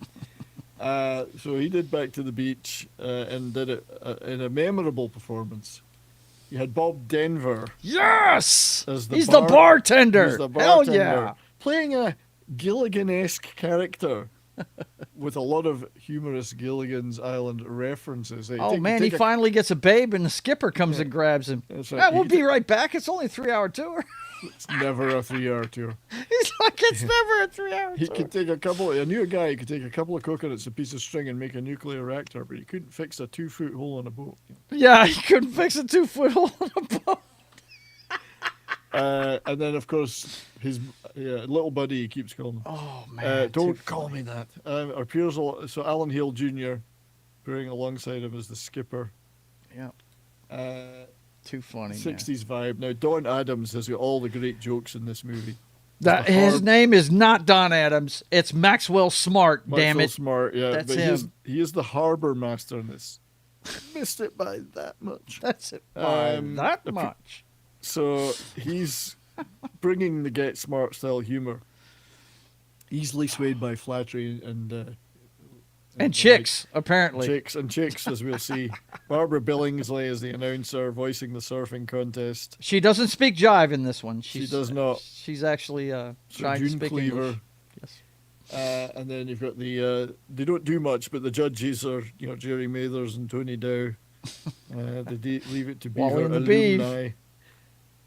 So he did Back to the Beach and did it in a memorable performance. You had Bob Denver. Yes! As He's the bartender. He's the bartender. Hell yeah. Playing a Gilligan-esque character with a lot of humorous Gilligan's Island references. He finally gets a babe, and the skipper comes and grabs him. That's right. We'll be right back. It's only a 3-hour tour. It's never a 3-hour tour. He's like, it's never a 3-hour tour. He could take I knew a guy who could take a couple of coconuts, a piece of string, and make a nuclear reactor, but he couldn't fix a 2-foot hole in a boat. Yeah, he couldn't fix a 2-foot hole in a boat. And then, of course, his little buddy, he keeps calling him. Oh, man. Don't call me that. Appears so Alan Hale Jr. appearing alongside him as the skipper. Yeah. Too funny. 60s vibe. Now, Don Adams has got all the great jokes in this movie. His name is not Don Adams. It's Maxwell Smart, damn it. Smart, yeah. That's but him. He is the harbor master in this. Missed it by that much. That's it. By that much. So he's bringing the Get Smart style humor. Easily swayed by flattery and chicks, apparently. Chicks, as we'll see. Barbara Billingsley is the announcer voicing the surfing contest. She doesn't speak jive in this one. She does not. She's actually trying to speak English. Yes. And then you've got they don't do much, but the judges are, Jerry Mathers and Tony Dow. They leave it to Beaver alumni.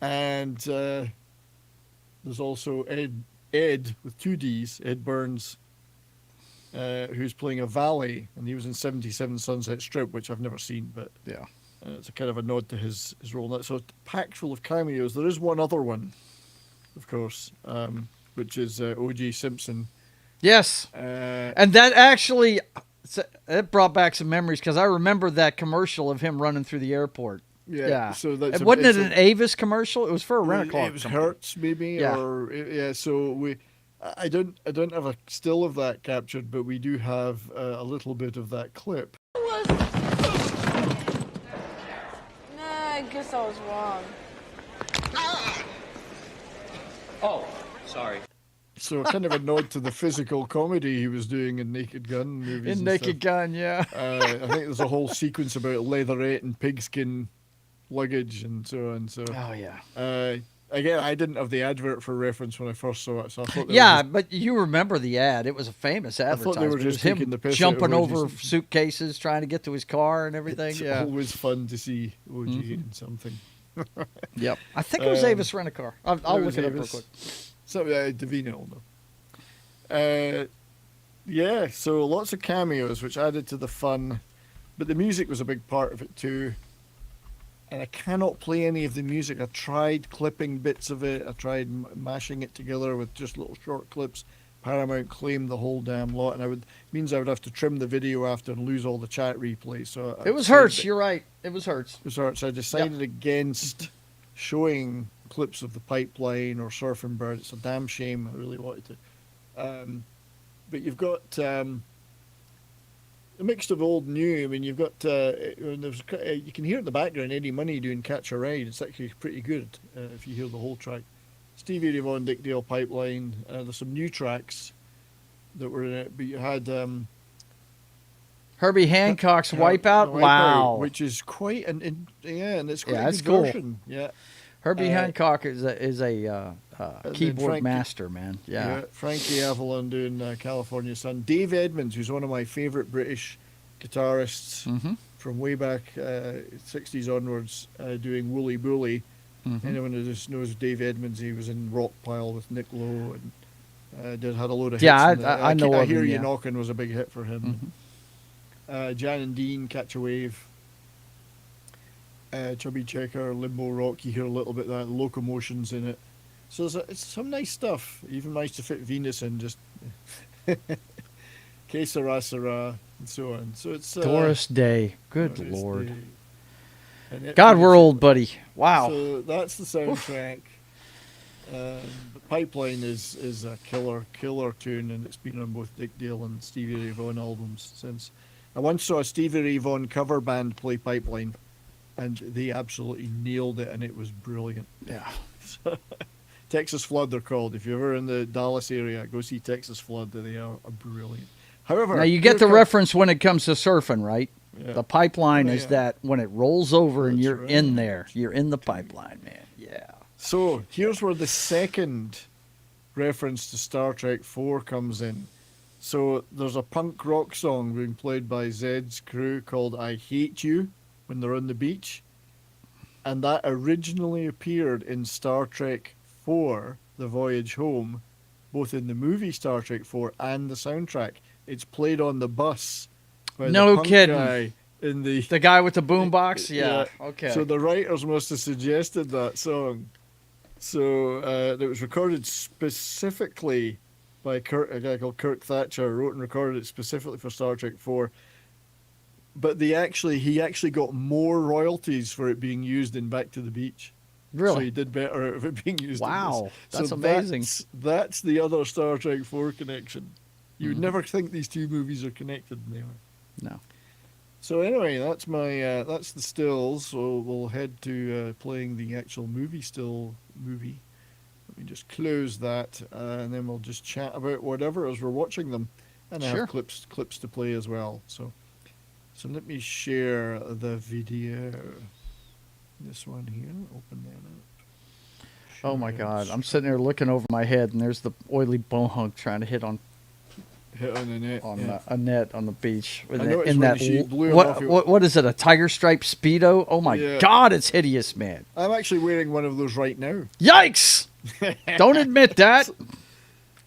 And there's also Ed with 2 Ds, Ed Burns, who's playing a valet, and he was in 77 Sunset Strip, which I've never seen, but it's a kind of a nod to his role. So packed full of cameos. There is one other one, of course, which is O.J. Simpson. Yes, and that actually it brought back some memories, because I remember that commercial of him running through the airport. Yeah. So that's wasn't it an Avis commercial? It was for a rent-a-car. It was Hertz, maybe. Yeah. So I don't have a still of that captured, but we do have a little bit of that clip. Nah, I guess I was wrong. Oh, sorry. So kind of a nod to the physical comedy he was doing in Naked Gun movies. In Naked Gun, yeah. I think there's a whole sequence about leatherette and pigskin luggage and so on. So. Oh yeah. Again, I didn't have the advert for reference when I first saw it, so I thought. But you remember the ad? It was a famous advertisement. I thought they were just taking the piss jumping out of over suitcases, trying to get to his car and everything. It's always fun to see OG in something. Yep, I think it was Avis Rent-A-Car. I'll look it up real quick. So Davina will know. Yeah, so lots of cameos, which added to the fun, but the music was a big part of it too. And I cannot play any of the music. I tried clipping bits of it. I tried mashing it together with just little short clips. Paramount claimed the whole damn lot, and means I would have to trim the video after and lose all the chat replays. So it was Hertz. You're right. It was Hertz. It was Hertz. I decided against showing clips of the pipeline or Surfing Bird. It's a damn shame. I really wanted to. But you've got a mix of old and new. I mean, you've got you can hear in the background Eddie Money doing Catch a Ride. It's actually pretty good if you hear the whole track. Stevie Ray Vaughan, Dick Dale Pipeline. There's some new tracks that were in it, but you had Herbie Hancock's Wipeout. Wow, which is quite and it's quite a good cool. version. Yeah. Herbie Hancock is a keyboard master, man. Yeah. Frankie Avalon doing California Sun. Dave Edmunds, who's one of my favorite British guitarists from way back 60s onwards, doing Wooly Bully. Anyone who just knows Dave Edmunds, he was in Rockpile with Nick Lowe and had a load of hits. Yeah, I know. I Hear You Knocking was a big hit for him. Jan and Dean, Catch a Wave. Chubby Checker, Limbo Rock, you hear a little bit of that, Locomotion's in it. So it's some nice stuff. Even nice to fit Venus in, just Que Sera Sera, and so on. So it's Doris Day. Good Doris Lord. Day. God, we're old, buddy. Wow. So that's the soundtrack. The Pipeline is a killer tune, and it's been on both Dick Dale and Stevie Ray Vaughan albums since. I once saw a Stevie Ray Vaughan cover band play Pipeline, and they absolutely nailed it, and it was brilliant. Yeah. Texas Flood, they're called. If you're ever in the Dallas area, go see Texas Flood. They are brilliant. However, now you get the reference when it comes to surfing, right? Yeah. The pipeline is that when it rolls over and you're right. in there, you're in the pipeline, man. Yeah. So here's where the second reference to Star Trek IV comes in. So there's a punk rock song being played by Zed's crew called I Hate You when they're on the beach. And that originally appeared in Star Trek IV, The Voyage Home, both in the movie Star Trek IV and the soundtrack. It's played on the bus by No the punk kidding. guy in the guy with the boombox? Yeah. Okay. So the writers must have suggested that song. So it was recorded specifically by a guy called Kirk Thatcher, wrote and recorded it specifically for Star Trek IV. But he actually got more royalties for it being used in Back to the Beach. Really? So he did better out of it being used. Wow, in this. that's So amazing. That's the other Star Trek IV connection. You'd never think these two movies are connected, and they are. No. So anyway, that's my that's the stills. So we'll head to playing the actual movie movie. Let me just close that, and then we'll just chat about whatever as we're watching them, and I Sure. have clips to play as well. So let me share the video. This one here. Open that up. Oh my God! I'm sitting there looking over my head, and there's the oily bohunk trying to hit on Annette. Annette on the beach. I know it's when she blew him off your- What is it? A tiger stripe Speedo? Oh my Yeah. God! It's hideous, man. I'm actually wearing one of those right now. Yikes! Don't admit that.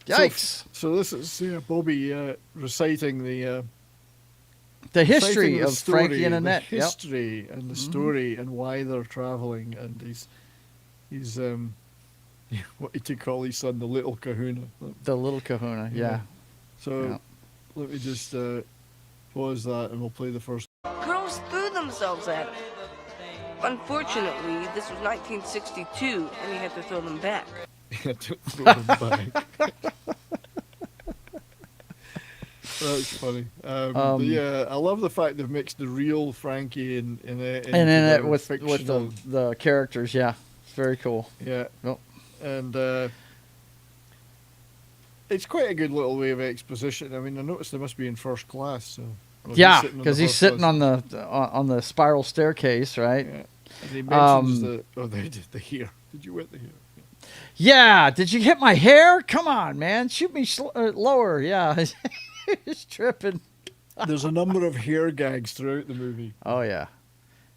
Yikes! So this is Bobby reciting the history reciting the of story, Frankie and Annette. The Yep. history and the story and why they're traveling, and he's what did you call his son, the little Kahuna? The little Kahuna. Yeah. So Yeah. let me just pause that, and we'll play the first. Girls threw themselves at it. Unfortunately, this was 1962, and he had to throw them back. Throw them back. That's funny. But yeah, I love the fact they've mixed the real Frankie and Annette with the characters. Yeah, it's very cool. Yeah. Nope. And it's quite a good little way of exposition. I mean, I noticed they must be in first class. So yeah, because he's sitting on the spiral staircase, right? Yeah. And he mentions they did the hair. Did you wet the hair? Yeah. Did you hit my hair? Come on, man. Shoot me lower. Yeah. He's tripping. There's a number of hair gags throughout the movie. Oh yeah.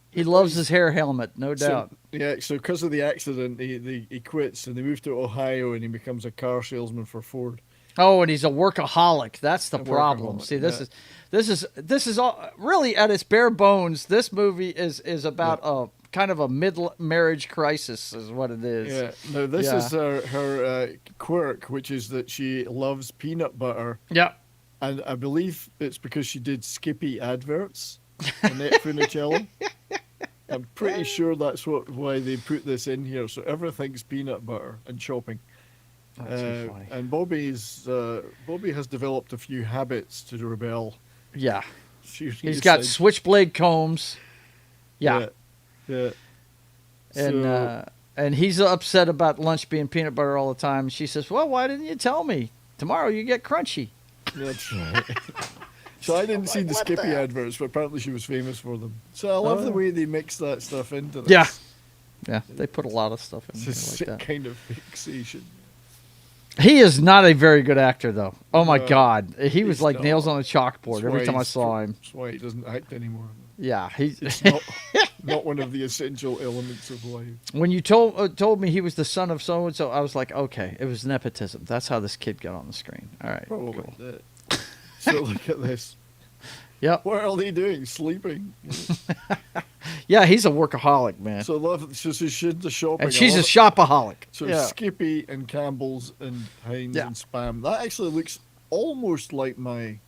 He loves his hair helmet, no doubt. So because of the accident, he quits and they move to Ohio and he becomes a car salesman for Ford. Oh, and he's a workaholic. That's the A problem. workaholic, See, this is all really at its bare bones. This movie is about a kind of a mid-marriage crisis, is what it is. Yeah. Now this is her quirk, which is that she loves peanut butter. Yeah. And I believe it's because she did Skippy adverts, Annette Funicello. I'm pretty sure that's why they put this in here. So everything's peanut butter and shopping. That's so funny. And Bobby has developed a few habits to rebel. Yeah. He's got switchblade combs. Yeah. Yeah. And he's upset about lunch being peanut butter all the time. She says, "Well, why didn't you tell me? Tomorrow you get crunchy." That's right. So I didn't see the Skippy adverts, but apparently she was famous for them. So I love the way they mix that stuff into this. Yeah. Yeah, they put a lot of stuff in It's there a like sick that. kind of fixation. He is not a very good actor, though. Oh, my God. He was he's like not. nails on a chalkboard That's every why time I he's saw him. That's why he doesn't act anymore. Yeah. It's not one of the essential elements of life. When you told me he was the son of so-and-so, I was like, okay, it was nepotism. That's how this kid got on the screen. All right, Probably. cool. So look at this. Yep. What are they doing? Sleeping. Yeah, he's a workaholic, man. So she's into shopping. And she's a shopaholic. So yeah. Skippy and Campbell's and Heinz and Spam. That actually looks almost like my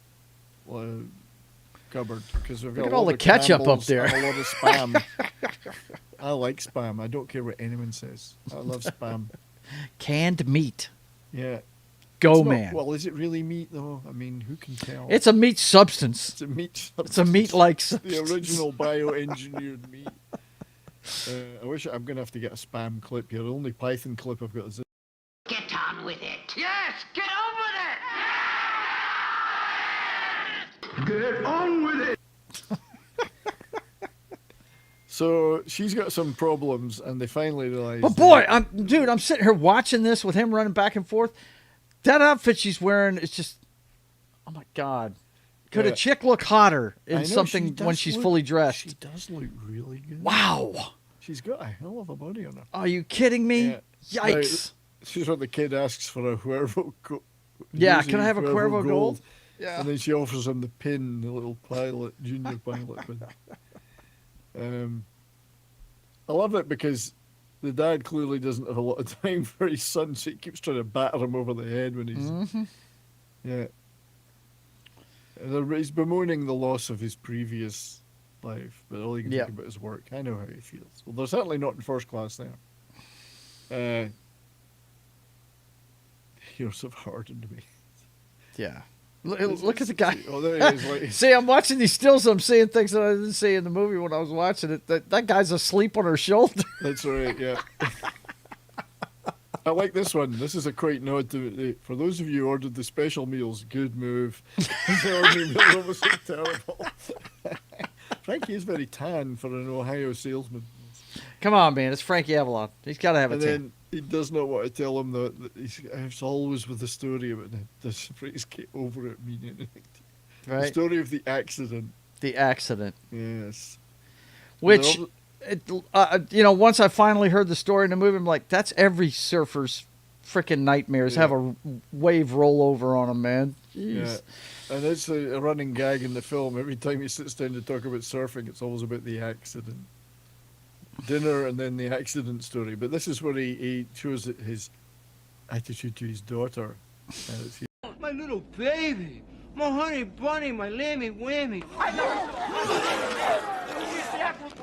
cupboard because we've got Look at a all lot the of ketchup up Campbell's there. and a lot of Spam. I like Spam. I don't care what anyone says. I love Spam. Canned meat. Yeah. Go, It's not- man. Well, is it really meat, though? I mean, who can tell? It's a meat substance. It's a meat substance. It's a meat-like The substance. original bioengineered meat. I wish I'm going to have to get a spam clip here. The only Python clip I've got is this. Get on with it. Yes, get on with it! Get on with it! So she's got some problems, and they finally realize. But boy, I'm sitting here watching this with him running back and forth. That outfit she's wearing is just, oh my God. Could a chick look hotter in something when she's fully dressed? She does look really good. Wow. She's got a hell of a body on her. Are you kidding me? Yeah. Yikes. This is what the kid asks for a Cuervo Gold. Yeah, can I have a Cuervo Gold? Yeah. And then she offers him the pin, the little pilot, junior pilot pin. I love it because the dad clearly doesn't have a lot of time for his son, so he keeps trying to batter him over the head when he's... Yeah. And he's bemoaning the loss of his previous life, but all he can think about is work. I know how he feels. Well, they're certainly not in first class there. Heroes have hardened me. Yeah. Look at the guy. Oh, there he is. Like, see, I'm watching these stills. I'm seeing things that I didn't see in the movie when I was watching it. That guy's asleep on her shoulder. That's right, yeah. I like this one. This is a quite nod to for those of you who ordered the special meals. Good move. The ordinary meal was so terrible. Frankie is very tan for an Ohio salesman. Come on, man. It's Frankie Avalon. He's got to have a And tan. then he does not want to tell him that it's always with the story about this phrase "get over it" meaning anything. Right. The story of the accident. The accident. Yes. Which, once I finally heard the story in the movie, I'm like, that's every surfer's freaking nightmares. Have a wave roll over on them, man. Jeez. Yeah. And it's a running gag in the film. Every time he sits down to talk about surfing, it's always about the accident. Dinner and then the accident story. But this is where he shows his attitude to his daughter. My little baby. My honey bunny, my lammy whammy.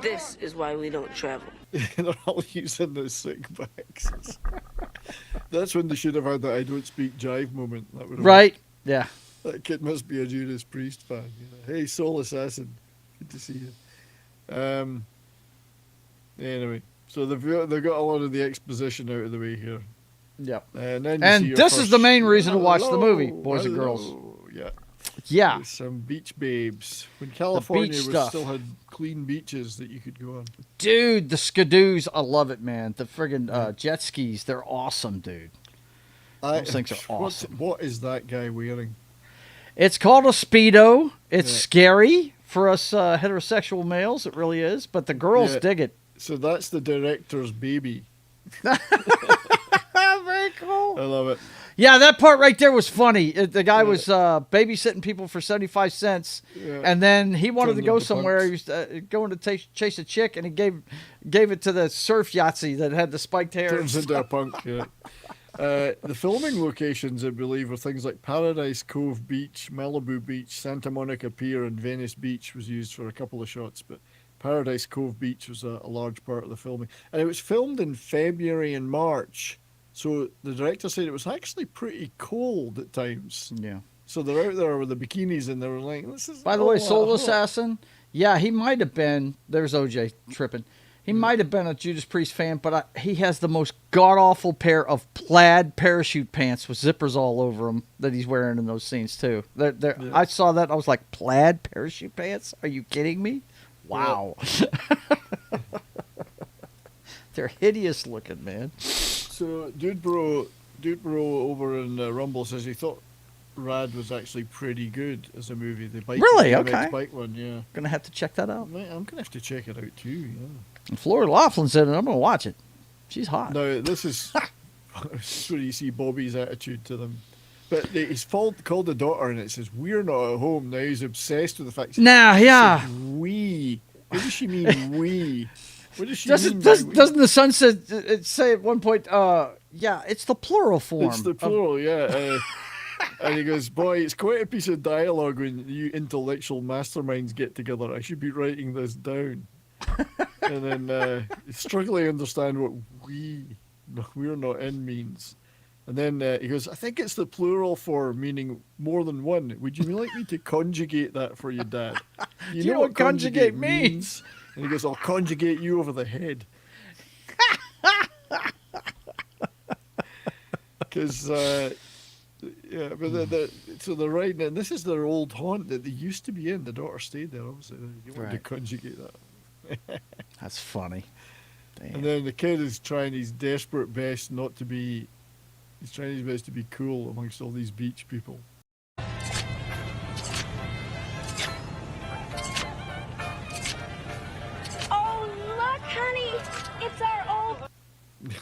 This is why we don't travel. They're all using the sick bags. That's when they should have had that I don't speak jive moment. That would have right? Yeah. That kid must be a Judas Priest fan. You know? Hey, Soul Assassin. Good to see you. Anyway, so they've got a lot of the exposition out of the way here. Yep. And then this is the main reason to watch the movie, boys and girls. Yeah. Yeah. There's some beach babes. When California stuff. still had clean beaches that you could go on. Dude, the skidoos, I love it, man. The friggin' jet skis, they're awesome, dude. Those things are awesome. What is that guy wearing? It's called a Speedo. It's scary for us heterosexual males. It really is. But the girls dig it. So that's the director's baby. Very cool. I love it. Yeah, that part right there was funny. The guy was babysitting people for 75 cents, and then he wanted to go somewhere. He was going to chase a chick, and he gave it to the surf Yahtzee that had the spiked hair. Turns into a punk, yeah. The filming locations, I believe, were things like Paradise Cove Beach, Malibu Beach, Santa Monica Pier, and Venice Beach was used for a couple of shots, but Paradise Cove Beach was a large part of the filming. And it was filmed in February and March. So the director said it was actually pretty cold at times. Yeah. So they're out there with the bikinis and they were like, this is... By the way, Soul Assassin, yeah, he might have been... There's OJ tripping. He might have been a Judas Priest fan, but he has the most god-awful pair of plaid parachute pants with zippers all over them that he's wearing in those scenes, too. I saw that. I was like, plaid parachute pants? Are you kidding me? Wow. They're hideous looking, man. So, Dude Bro over in Rumble says he thought Rad was actually pretty good as a movie. The bike, really? the Okay. bike one, yeah. Gonna have to check that out. I'm gonna have to check it out too. Yeah. And Flora Laughlin's in it. I'm gonna watch it. She's hot. Now this is where you see Bobby's attitude to them. But he's called the daughter, and it says we're not at home now. He's obsessed with the fact. Nah, yeah. We. What does she mean? We. What does she mean? Doesn't the son say at one point? Yeah, it's the plural form. It's the plural, yeah. And he goes, boy, it's quite a piece of dialogue when you intellectual masterminds get together. I should be writing this down. And then struggling to understand what we we're not in means. And then he goes, I think it's the plural for meaning more than one. Would you like me to conjugate that for you, Dad? You know what conjugate means? And he goes, I'll conjugate you over the head. Because, yeah, but so they're writing, and this is their old haunt that they used to be in. The daughter stayed there, obviously. You want to conjugate that. That's funny. Damn. And then the kid is trying his desperate best not to be. He's trying his best to be cool amongst all these beach people. Oh, look, honey! It's our old...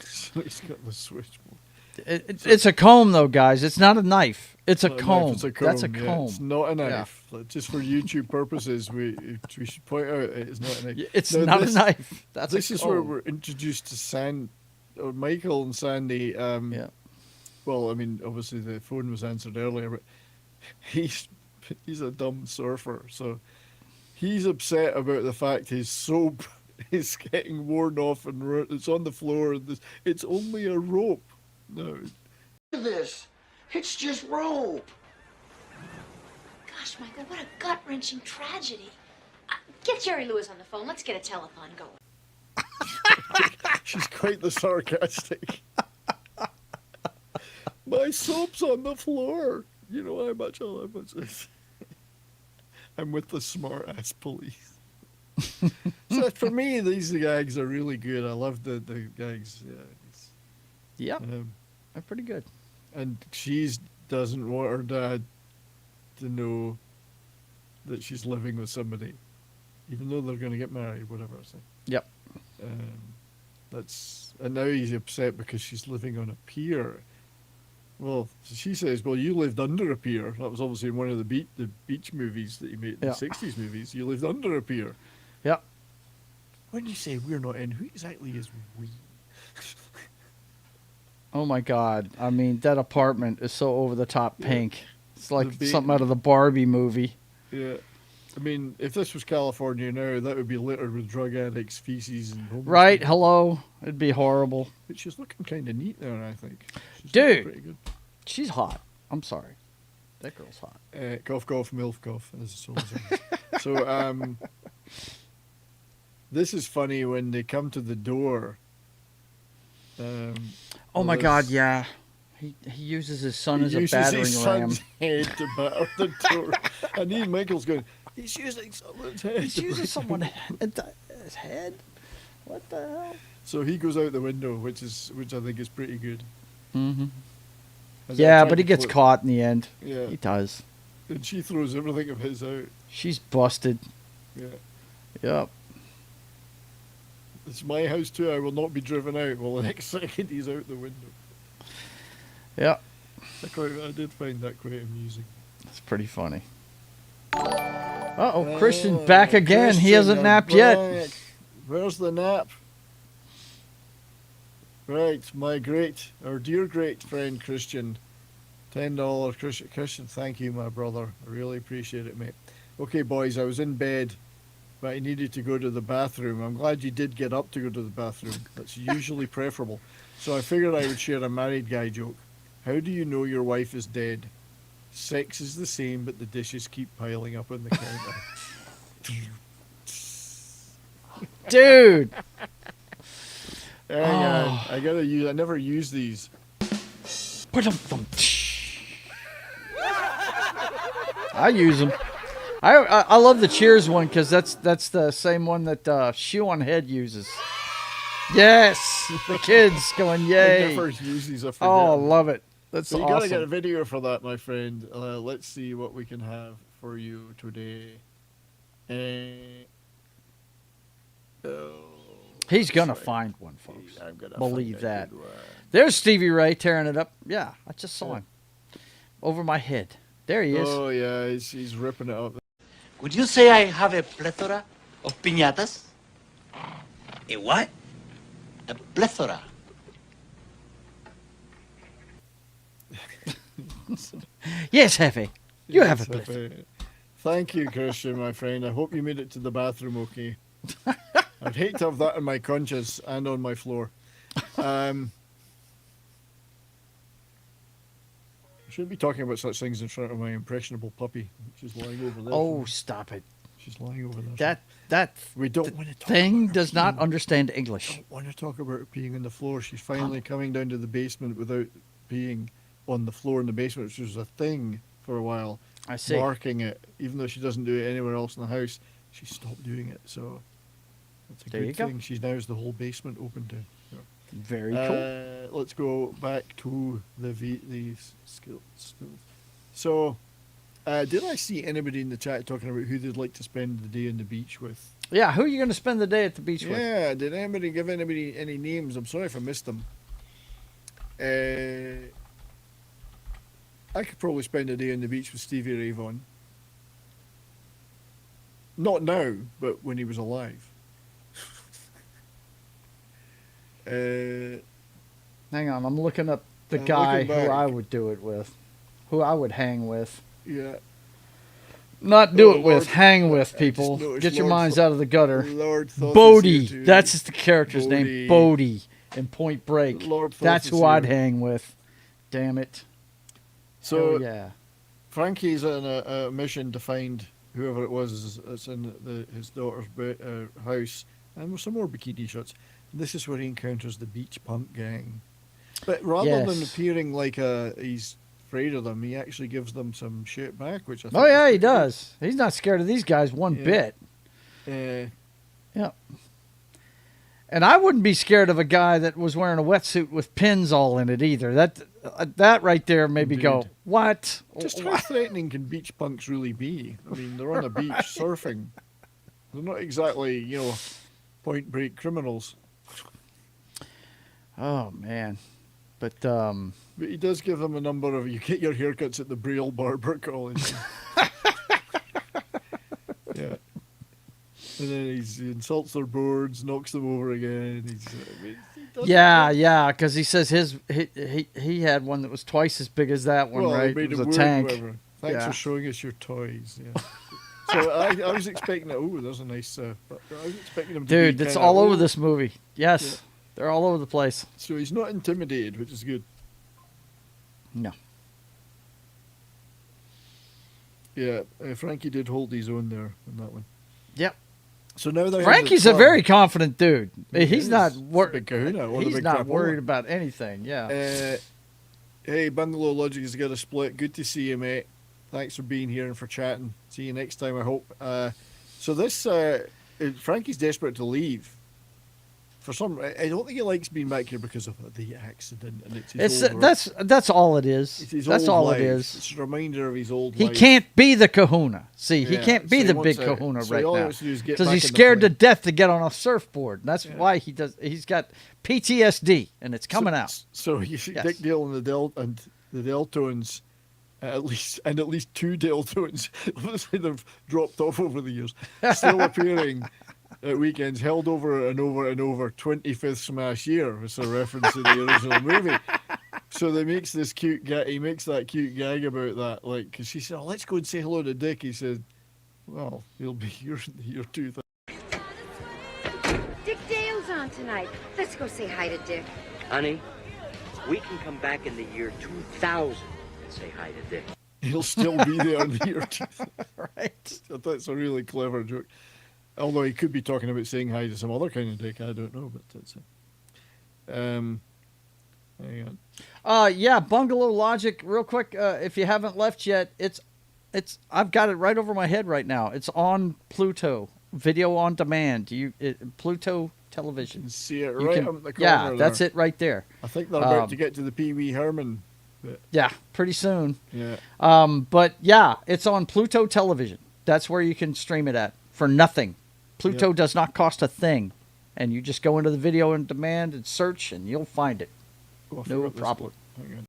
So he's got the switchboard. It's a comb, though, guys. It's not a knife. It's a comb. It's a comb. That's a yeah. comb. It's not a knife. Yeah. Just for YouTube purposes, we should point out it's not a knife. It's not a knife. This is where we're introduced to Michael and Sandy. Yeah. Well, I mean, obviously the phone was answered earlier, but he's a dumb surfer, so he's upset about the fact his soap is getting worn off and it's on the floor. And it's only a rope. No. Look at this. It's just rope. Gosh, Michael, what a gut-wrenching tragedy. Get Jerry Lewis on the phone. Let's get a telethon going. She's quite the sarcastic. My soap's on the floor. You know how much I love it. I'm with the smart-ass police. So for me, these gags are really good. I love the gags. Yeah. They're pretty good. And she doesn't want her dad to know that she's living with somebody, even though they're going to get married, whatever. So. Yep. And now he's upset because she's living on a pier. Well, she says, well, you lived under a pier. That was obviously in one of the beach movies that he made, the 60s movies. You lived under a pier. Yeah. When you say we're not in, who exactly is we? Oh, my God. I mean, that apartment is so over-the-top pink. It's like something out of the Barbie movie. Yeah. I mean, if this was California now, that would be littered with drug addicts, feces, and homeless Right? people. Hello? It'd be horrible. But she's looking kind of neat there, I think. She's pretty good. She's hot. I'm sorry. That girl's hot. Cough, cough, milf, cough. So, this is funny when they come to the door. Oh my God! Yeah, he uses his son as a battering his ram. Son's head to batter the door, and Michael's going. He's using someone's head. He's using someone's head. What the hell? So he goes out the window, which I think is pretty good. Mm-hmm. Yeah, but he gets caught in the end. Yeah, he does. And she throws everything of his out. She's busted. Yeah. Yep. It's my house too. I will not be driven out. Well, the next second he's out the window. Yeah. I did find that quite amusing. It's pretty funny. Uh-oh, Christian back again. Christian, he hasn't napped yet. Where's the nap? Right, our dear great friend Christian. $10, Christian, thank you, my brother. I really appreciate it, mate. Okay, boys, I was in bed, but I needed to go to the bathroom. I'm glad you did get up to go to the bathroom. That's usually preferable. So I figured I would share a married guy joke. How do you know your wife is dead? Sex is the same, but the dishes keep piling up on the counter. Dude! Hang on. I never use these. I use them. I love the Cheers one because that's the same one that Shoe on Head uses. Yes, the kids going yay. I never use these. I forget. Oh, I love it. That's so you awesome. gotta get a video for that, my friend. Let's see what we can have for you today. He's gonna find one, folks. I'm gonna believe find a that. good one. There's Stevie Ray tearing it up. Yeah, I just saw him over my head. There he is. Oh yeah, he's ripping it up. Would you say I have a plethora of piñatas? A what? A plethora. Yes, Hefe. You have a plethora. Thank you, Christian, my friend. I hope you made it to the bathroom okay. I'd hate to have that on my conscience and on my floor. Shouldn't be talking about such things in front of my impressionable puppy. She's lying over there. Oh, stop it. She's lying over there. We don't want to talk thing about her does not peeing. understand English. Don't want to talk about her peeing on the floor. She's finally coming down to the basement without peeing on the floor in the basement, which was a thing for a while. I see. Marking it, even though she doesn't do it anywhere else in the house, she stopped doing it. So that's a There you good go. thing. She's now has the whole basement open to. So. Very cool. Let's go back to the skills. So, did I see anybody in the chat talking about who they'd like to spend the day on the beach with? Yeah, who are you going to spend the day at the beach with? Yeah, did anybody give anybody any names? I'm sorry if I missed them. I could probably spend a day on the beach with Stevie Ray Vaughan. Not now, but when he was alive. Hang on, I'm looking up the I'm guy looking who back. I would do it with. Who I would hang with. Yeah. Not do Oh, it with, Lord. hang with, I people. just noticed Get your Lord minds Tho- out of the gutter. Lord Thoth is Bodie. here too. That's the character's name. Bodie. Bodie in Point Break. Lord Thoth That's is who I'd here. hang with. Damn it. So, Hell yeah. Frankie's on a mission to find whoever it was that's in his daughter's house. And with some more bikini shots. This is where he encounters the beach punk gang. But rather than Yes. appearing like he's afraid of them, he actually gives them some shit back, which I Oh, thought yeah, was he pretty good. does. He's not scared of these guys one bit. Yeah. And I wouldn't be scared of a guy that was wearing a wetsuit with pins all in it either. That right there made me go, Indeed. what? Just how threatening can beach punks really be? I mean, they're on a beach surfing. They're not exactly, Point Break criminals. Oh, man. But But he does give them a number of, you get your haircuts at the Braille Barber College. Yeah. And then he insults their boards, knocks them over again. yeah, because he says he had one that was twice as big as that one, Well, right? they made It him was a wear tank. whatever. Thanks Yeah. for showing us your toys. Yeah. So I was expecting that. Oh, there's a nice. I was expecting him to Dude, be it's kinda, all over oh. this movie. Yes, Yeah. they're all over the place. So he's not intimidated, which is good. No. Yeah, Frankie did hold his own there on that one. Yep. So now they're Frankie's a very confident dude. He's not big kahuna. What a He's big not crapola. worried about anything. Yeah. Hey, Bungalow Logic has got a split. Good to see you, mate. Thanks for being here and for chatting. See you next time, I hope. So this, Frankie's desperate to leave. For some, I don't think he likes being back here because of the accident, and it's his old That's all it is. It's his That's old all life. it is. It's a reminder of his old He life. can't be the kahuna. See, he Yeah, can't be so he the wants big to- kahuna so right all he now wants to do is get because back he's in the scared to plane. death to get on a surfboard. And that's why he does. He's got PTSD, and it's coming out. So you see Yes. Dick Dale and the Deltones, at least two Deltones. Obviously they've dropped off over the years. Still appearing at weekends, held over and over and over. 25th Smash Year was a reference to the original movie. So they makes this cute gag. He makes that cute gag about that, like, because she said, "Oh, let's go and say hello to Dick." He said, "Well, he'll be here in the year 2000." Dick Dale's on tonight. Let's go say hi to Dick. Honey, we can come back in the year 2000 and say hi to Dick. He'll still be there in the year 2000. Right. I thought it's a really clever joke. Although he could be talking about saying hi to some other kind of Dick, I don't know, but that's it. Hang on. Yeah, Bungalow Logic. Real quick, if you haven't left yet, it's I've got it right over my head right now. It's on Pluto, video on demand. Pluto Television. You can see it You right can- up the corner. Yeah, that's there. it right there. I think they're about to get to the Pee Wee Herman bit. Yeah, pretty soon. Yeah. But yeah, it's on Pluto Television. That's where you can stream it at for nothing. Pluto Yep. does not cost a thing, and you just go into the video on demand and search, and you'll find it. Oh, I No forgot this problem. one. Hang on.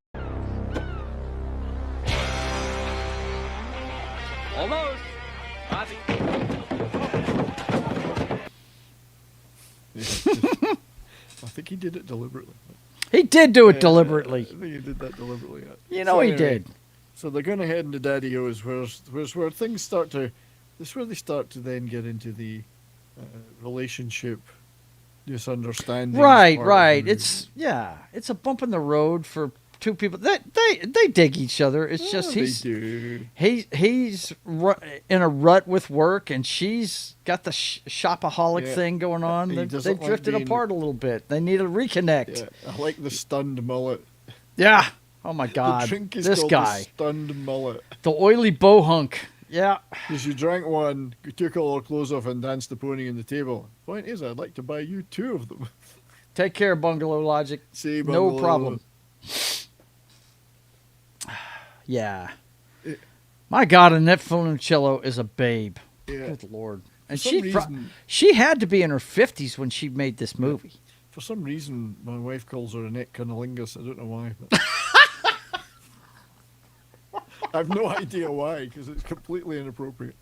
Almost. I think he did it deliberately. He did do it deliberately. I think he did that deliberately. You know he did. So they're going to head into Daddy O's, where things start to. This is where they start to then get into the relationship misunderstanding. Right. It's a bump in the road for two people they dig each other. It's just they do. he's in a rut with work, and she's got the shopaholic thing going on. They've drifted apart a little bit. They need to reconnect. Yeah, I like the stunned mullet. Yeah. Oh my God. The drink is this called guy. the stunned mullet. The oily bohunk. Yeah. Because you drank one, you took all our clothes off and danced the pony on the table. Point is, I'd like to buy you 2 of them. Take care, Bungalow Logic. See, no Bungalow. problem. Yeah. My God, Annette Funicello is a babe. Yeah. Good Lord. And For some reason, she had to be in her 50s when she made this movie. For some reason, my wife calls her Annette Cunnilingus. I don't know why. But I have no idea why, because it's completely inappropriate.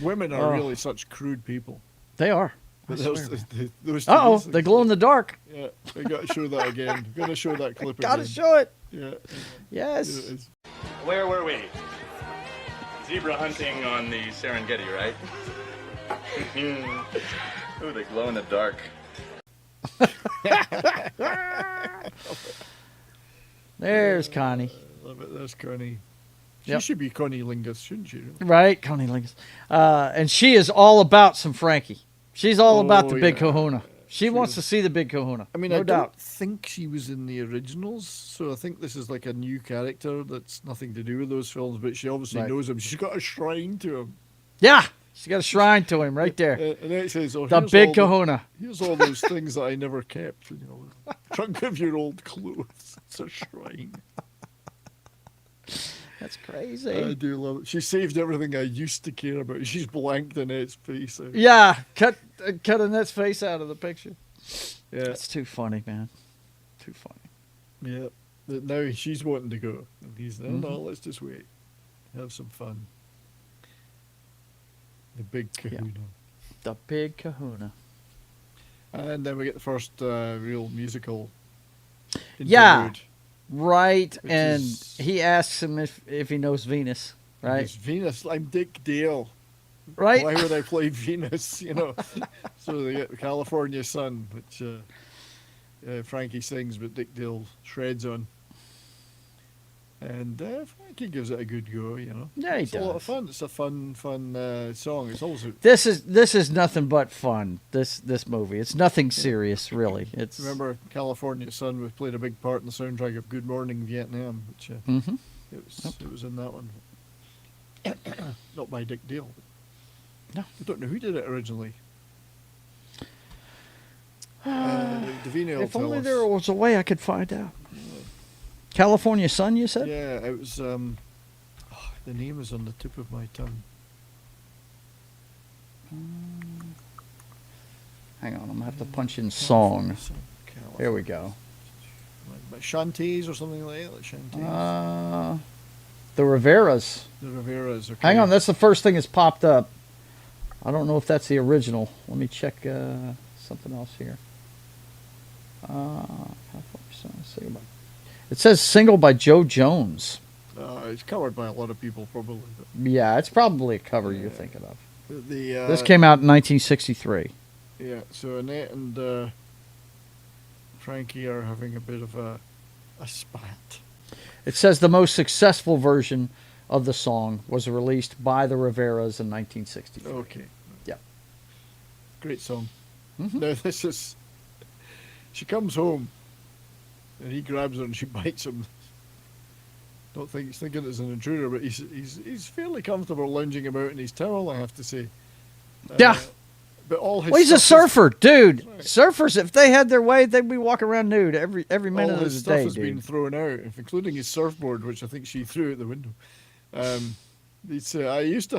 Women are really such crude people. They are. But those Uh-oh, they glow in the dark. Yeah, I got to show that again. Got to show that clip again. Got to show it. Yeah. Yes. Where were we? Zebra hunting on the Serengeti, right? Ooh, they glow in the dark. There's Connie. Love it. There's Connie. She Yep. should be Connie Lingus, shouldn't she? Right, Connie Lingus. And she is all about some Frankie. She's all about the big kahuna. She wants to see the big kahuna. I mean, no I doubt. don't think she was in the originals, so I think this is like a new character that's nothing to do with those films, but she obviously knows him. She's got a shrine to him. Yeah, she's got a shrine to him right there. And then it says, "Oh, the here's big all kahuna." Here's all those things that I never kept. You know, trunk of your old clothes. It's a shrine. That's crazy. I do love it. She saved everything I used to care about. She's blanked Annette's face out. Yeah, cut Annette's face out of the picture. Yeah, that's too funny, man. Too funny. Yeah, but now she's wanting to go, and he's no, let's just wait, have some fun. The big kahuna. Yeah. The big kahuna. And then we get the first real musical interlude. Yeah. Right, and he asks him if he knows Venus, right? It's Venus. I'm Dick Dale. Right? Why would I play Venus? You know. So they get California Sun, which Frankie sings, but Dick Dale shreds on. And Frankie gives it a good go, you know. Yeah, he does. It's a lot of fun. It's a fun song. It's also this is nothing but fun. This movie. It's nothing serious, really. It's remember California Sun. We played a big part in the soundtrack of Good Morning Vietnam, which it was in that one. Not by Dick Dale. No, I don't know who did it originally. Davina if only there was a way I could find out. California Sun, you said? Yeah, it was. The name is on the tip of my tongue. Hang on, I'm gonna have to punch in song. Here we go. Like Shantays or something like that. Like Shantays. The Riveras. The Riveras. Okay. Hang on, that's the first thing that's popped up. I don't know if that's the original. Let me check something else here. It says single by Joe Jones. It's covered by a lot of people, probably. But yeah, it's probably a cover you're thinking of. This came out in 1963. Yeah, so Annette and Frankie are having a bit of a spat. It says the most successful version of the song was released by the Riveras in 1963. Okay. Yeah. Great song. Now this is... She comes home, and he grabs her and she bites him. Don't think he's thinking it's an intruder, but he's fairly comfortable lounging about in his towel, I have to say. Yeah. But all his he's a stuff surfer, dude. Right. Surfers, if they had their way, they'd be walking around nude every minute all of his the stuff day, has dude. been thrown out, including his surfboard, which I think she threw out the window. I used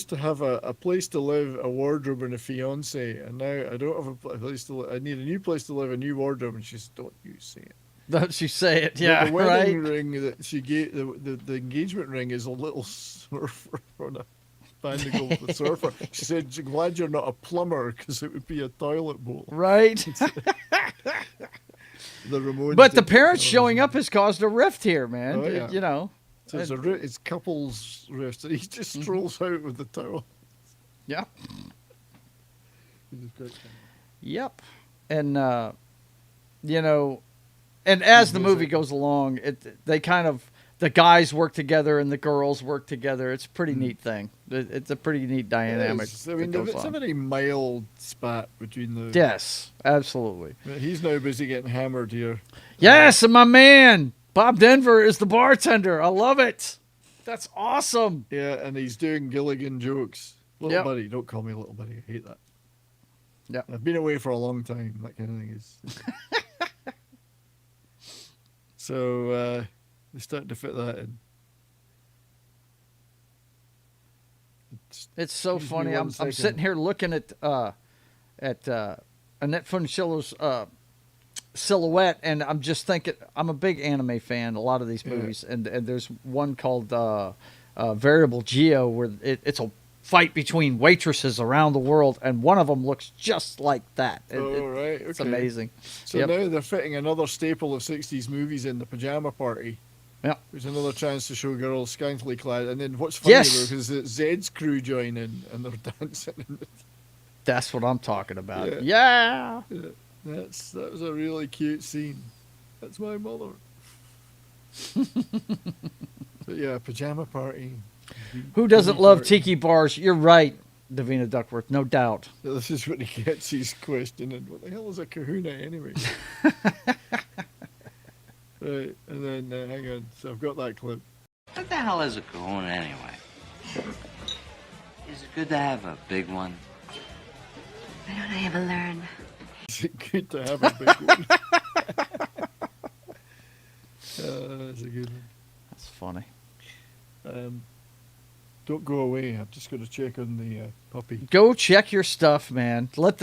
to have a place to live, a wardrobe, and a fiance, and now I don't have a place to live. I need a new place to live, a new wardrobe, and she says, "Don't you say it." Don't you say it? Yeah, the wedding ring that she gave, the engagement ring is a little surfer on a bandicle with a surfer. She said, "I'm glad you're not a plumber, because it would be a toilet bowl." Right. The Ramones. But the parents showing up has caused a rift here, man. Oh, yeah. You know. So it's couples rift. He just strolls out with the towel. Yeah. Great. Yep. And you know, and as the movie goes along, they kind of, the guys work together and the girls work together. It's a pretty neat thing. It's a pretty neat dynamic. I mean, it's a very mild spat between the. Yes, absolutely. He's now busy getting hammered here. Yes, and my man Bob Denver is the bartender. I love it. That's awesome. Yeah, and he's doing Gilligan jokes. Little buddy, don't call me little buddy. I hate that. Yeah, I've been away for a long time. That kind of thing is. So they start to fit that in. It's so funny. I'm sitting here looking at Annette Funicello's silhouette, and I'm just thinking, I'm a big anime fan. A lot of these movies, and there's one called Variable Geo where it's a fight between waitresses around the world, and one of them looks just like that. Right. Okay. It's amazing. So now they're fitting another staple of 60s movies in, the pajama party. Yeah. There's another chance to show girls scantily clad. And then what's funny though, is that Zed's crew join in and they're dancing. That's what I'm talking about. Yeah. That was a really cute scene. That's my mother. But yeah, pajama party. Who doesn't love tiki bars? You're right, Davina Duckworth, no doubt. So this is what he gets his question. And what the hell is a kahuna anyway? Right, and then hang on. So I've got that clip. What the hell is a kahuna anyway? Is it good to have a big one? Why don't I ever learn? Is it good to have a big one? That's a good one. That's funny. Don't go away. I'm just going to check on the puppy. Go check your stuff, man. Let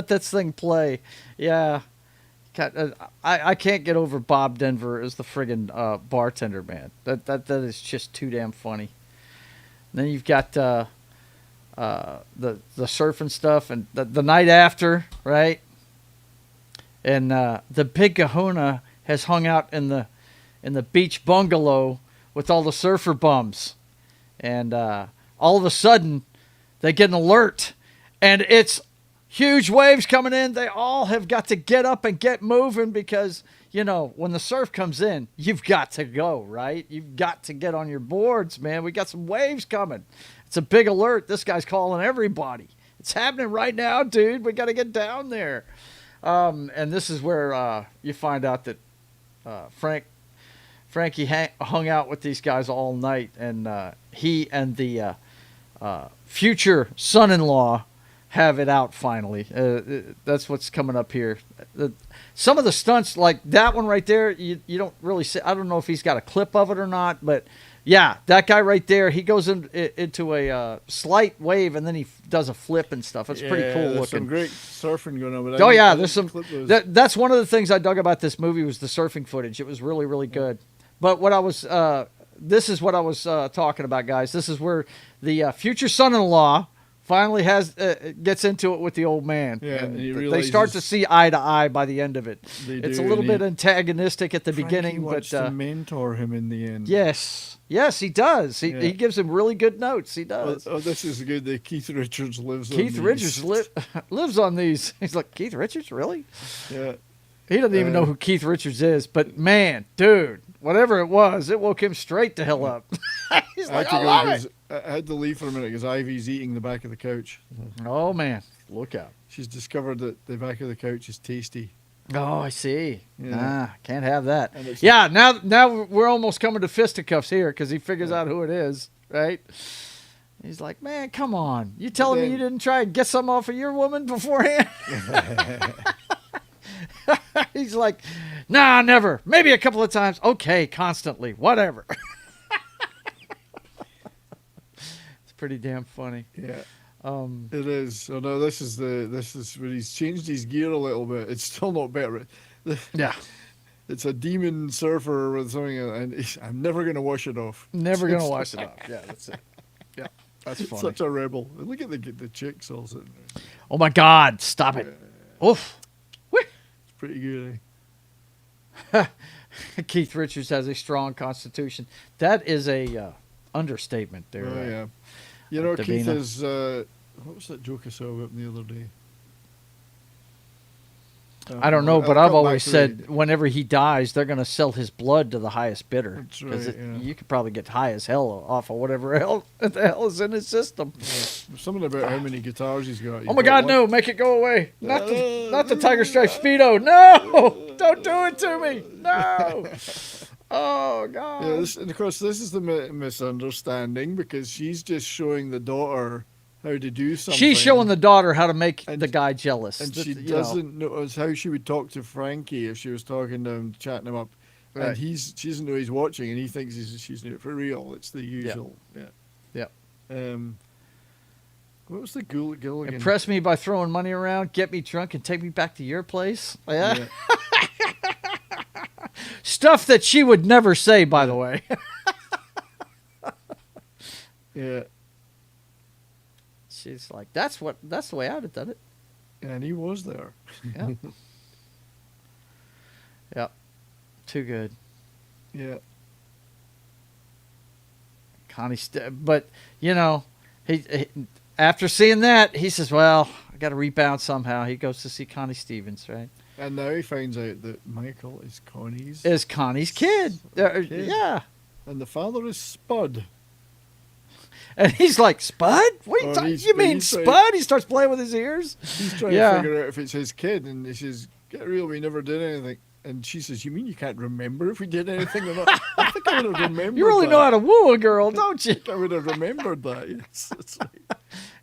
this thing play. Yeah. I can't get over Bob Denver as the friggin' bartender, man. That is just too damn funny. And then you've got the surfing stuff and the night after, right? And the big kahuna has hung out in the beach bungalow with all the surfer bums, and all of a sudden they get an alert, and it's huge waves coming in. They all have got to get up and get moving because, you know, when the surf comes in, you've got to go, right? You've got to get on your boards, man. We got some waves coming. It's a big alert. This guy's calling everybody. It's happening right now, dude. We got to get down there. And this is where you find out that Frankie hung out with these guys all night, and he and the future son-in-law have it out finally. That's what's coming up here. Some of the stunts, like that one right there, you don't really see. I don't know if he's got a clip of it or not, but yeah, that guy right there, he goes into a slight wave and then he does a flip and stuff. It's pretty cool looking. Some great surfing going on. But There's some. That's one of the things I dug about this movie was the surfing footage. It was really, really good. But what I was, this is what I was talking about, guys. This is where the future son-in-law finally gets into it with the old man. Yeah, and they start to see eye to eye by the end of it. It's a little bit antagonistic at the Frankie beginning, wants but to mentor him in the end. Yes, he does. He gives him really good notes. He does. Oh, this is good. That Keith Richards lives on Keith these. Richards lives on these. He's like, Keith Richards, really? Yeah. He doesn't even know who Keith Richards is, but man, dude, whatever it was, it woke him straight the hell up. He's like, I love it. I had to leave for a minute because Ivy's eating the back of the couch. Oh, man. Look out. She's discovered that the back of the couch is tasty. Oh, I see. Yeah. Can't have that. Yeah, now we're almost coming to fisticuffs here because he figures out who it is, right? He's like, man, come on. You telling me you didn't try and get some off of your woman beforehand? He's like, nah, never. Maybe a couple of times. Okay, constantly. Whatever. Pretty damn funny. Yeah. It is. So no, this is where he's changed his gear a little bit. It's still not better. Yeah. It's a demon surfer with something, and I'm never gonna wash it off. Never gonna wash it off. Yeah, that's it. Yeah, that's funny. Such a rebel. Look at the chicks all sitting there. Oh my God! Stop it. Oof. It's pretty good. Keith Richards has a strong constitution. That is a understatement there. Oh yeah. You know, Keith is, what was that joke I saw about him the other day? I don't know, but I'll I've come always back to said whenever he dies, they're going to sell his blood to the highest bidder. That's right, yeah. You could probably get high as hell off of whatever the hell is in his system. Yeah. Something about how many guitars he's got. Oh my God, no! Make it go away! Not the Tiger Stripe Speedo! No! Don't do it to me! No! Oh God! Yeah, and of course, this is the misunderstanding because she's just showing the daughter how to do something. She's showing the daughter how to make the guy jealous, and she doesn't know how she would talk to Frankie if she was talking to him, chatting him up, Right. and she doesn't know he's watching, and he thinks she's doing it for real. It's the usual. Yeah. What was the Gilligan? Impress me by throwing money around, get me drunk, and take me back to your place. Yeah. Stuff that she would never say, by the way. Yeah. She's like, that's the way I'd have done it. And he was there. Yeah. Yeah. Too good. Yeah. Connie, but he after seeing that, he says, "Well, I got to rebound somehow." He goes to see Connie Stevens, right? And now he finds out that Michael is Connie's kid. Yeah. And the father is Spud. And he's like, Spud? What are you talking? You mean Spud? He starts playing with his ears. He's trying to figure out if it's his kid, and he says, "Get real, we never did anything." And she says, "You mean you can't remember if we did anything or not?" I think I would have remembered. You really know how to woo a girl, don't you? I would have remembered that. It's like,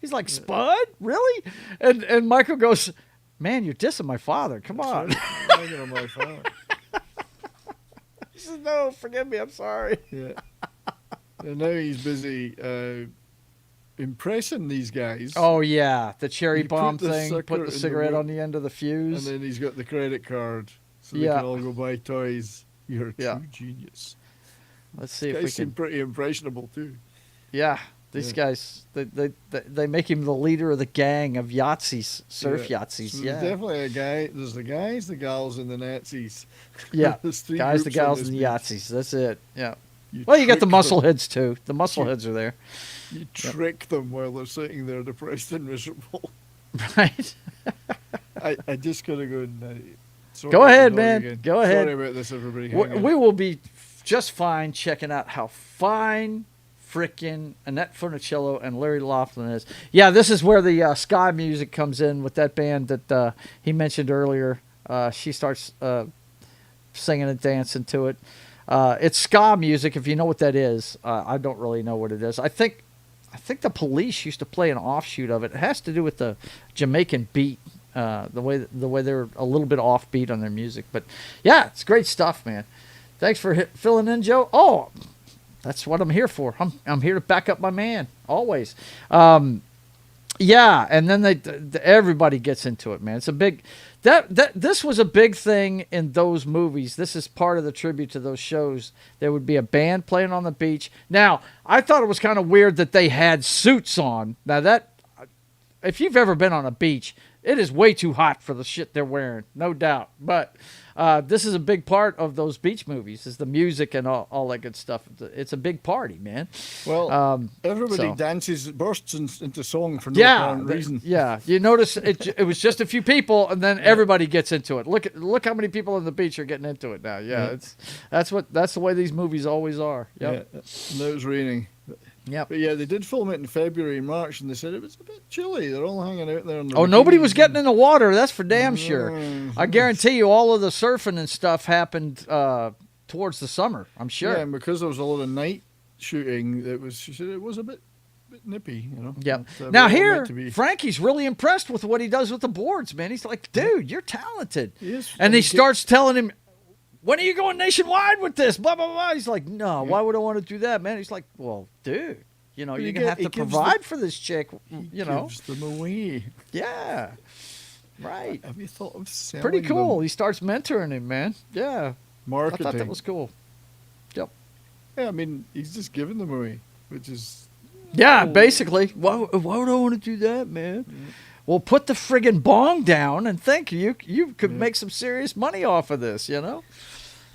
he's like, Spud? Really? And Michael goes, "Man, you're dissing my father. Come on." My father. He says, "No, forgive me. I'm sorry." Yeah. And now he's busy impressing these guys. Oh, yeah. The cherry He bomb put the thing. Put the cigarette on the end of the fuse. And then he's got the credit card. So they can all go buy toys. You're a true genius. Let's see if guys we seem can. pretty impressionable, too. Yeah. These guys, they make him the leader of the gang of Yahtzees, surf Yahtzees. So Yeah. There's definitely a guy. There's the guys, the gals, and the Nazis. Yeah. There's three Guys, the groups on gals, this and the beach. Yahtzees. That's it. Yeah. You Well, you got the trick them. muscleheads, too. The muscleheads are there. You trick them while they're sitting there depressed and miserable. Right. I just gotta go and Go ahead, man. Again. Go ahead. Sorry about this, everybody. We will be just fine checking out how fine frickin' Annette Funicello and Larry Laughlin is. Yeah, this is where the ska music comes in with that band that he mentioned earlier. She starts singing and dancing to it. It's ska music, if you know what that is. I don't really know what it is. I think the Police used to play an offshoot of it. It has to do with the Jamaican beat, the way they're a little bit offbeat on their music. But yeah, it's great stuff, man. Thanks for filling in, Joe. Oh, that's what I'm here for. I'm here to back up my man always. Yeah, and then everybody gets into it, man. It's a big this was a big thing in those movies. This is part of the tribute to those shows. There would be a band playing on the beach. Now, I thought it was kind of weird that they had suits on. Now that if you've ever been on a beach, it is way too hot for the shit they're wearing, no doubt. But this is a big part of those beach movies, is the music and all that good stuff. It's a big party, man. Well, everybody dances, bursts into song for no apparent reason. Yeah, you notice it was just a few people, and then everybody gets into it. Look how many people on the beach are getting into it now. Yeah, that's the way these movies always are. Yep. Yeah, now it's raining. Yeah, but yeah, they did film it in February and March, and they said it was a bit chilly. They're all hanging out there. Nobody was getting in the water. That's for damn sure. I guarantee you, all of the surfing and stuff happened towards the summer. I'm sure. Yeah, and because there was a lot of night shooting, she said it was a bit nippy, you know. Yeah. Now here, Frankie's really impressed with what he does with the boards, man. He's like, dude, you're talented. And he starts telling him, when are you going nationwide with this? Blah, blah, blah. He's like, no, why would I want to do that, man? He's like, well, dude, you're going to have to provide for this chick, you know. Gives them away. Yeah. Right. Have you thought of selling Pretty cool. them? He starts mentoring him, man. Yeah. Marketing. I thought that was cool. Yep. Yeah, I mean, he's just giving them away, which is... Yeah, basically. Why would I want to do that, man? Yeah. Well, put the friggin' bong down and think you could make some serious money off of this, you know?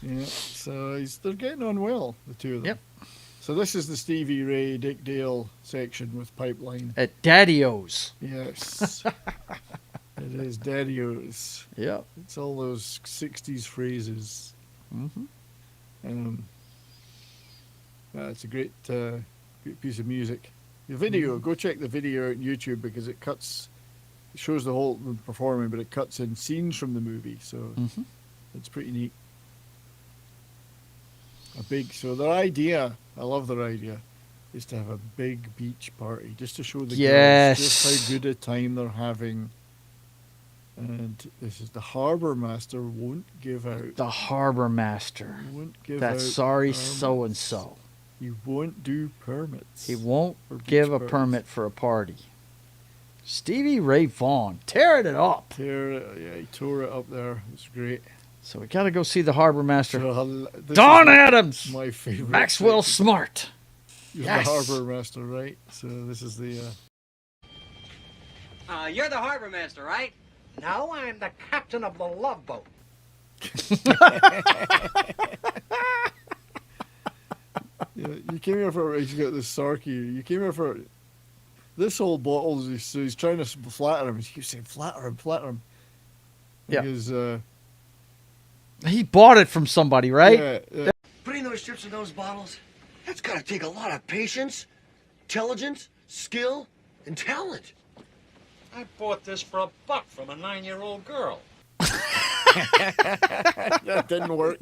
Yeah, so they're getting on well, the two of them. Yep. So this is the Stevie Ray, Dick Dale section with Pipeline. At Daddy-O's. Yes. It is Daddy-O's. Yeah. It's all those 60s phrases. It's a great piece of music. The video, go check the video out on YouTube because it shows the whole performing, but it cuts in scenes from the movie, so it's pretty neat. So their idea, I love their idea, is to have a big beach party just to show the girls just how good a time they're having. And this is the Harbour Master won't give out. The Harbour Master. Won't give that out sorry permits. so-and-so. He won't do permits. He won't give a permit for a party. Stevie Ray Vaughan, tearing it up. He tore it up there. It's great. So we got to go see the Harbour Master. So, Don Adams. My favorite. Maxwell Smart. You're Yes. the Harbour Master, right? So this is the... You're the harbor master, right? No, I'm the captain of the love boat. You came here for... He's got this sarky. You came here for... This old bottle, he's trying to flatter him. He keeps saying, flatter him, flatter him. Yeah. Because, he bought it from somebody, right? Yeah. Putting those strips in those bottles, that's got to take a lot of patience, intelligence, skill, and talent. I bought this for $1 from a 9-year-old girl. That didn't work.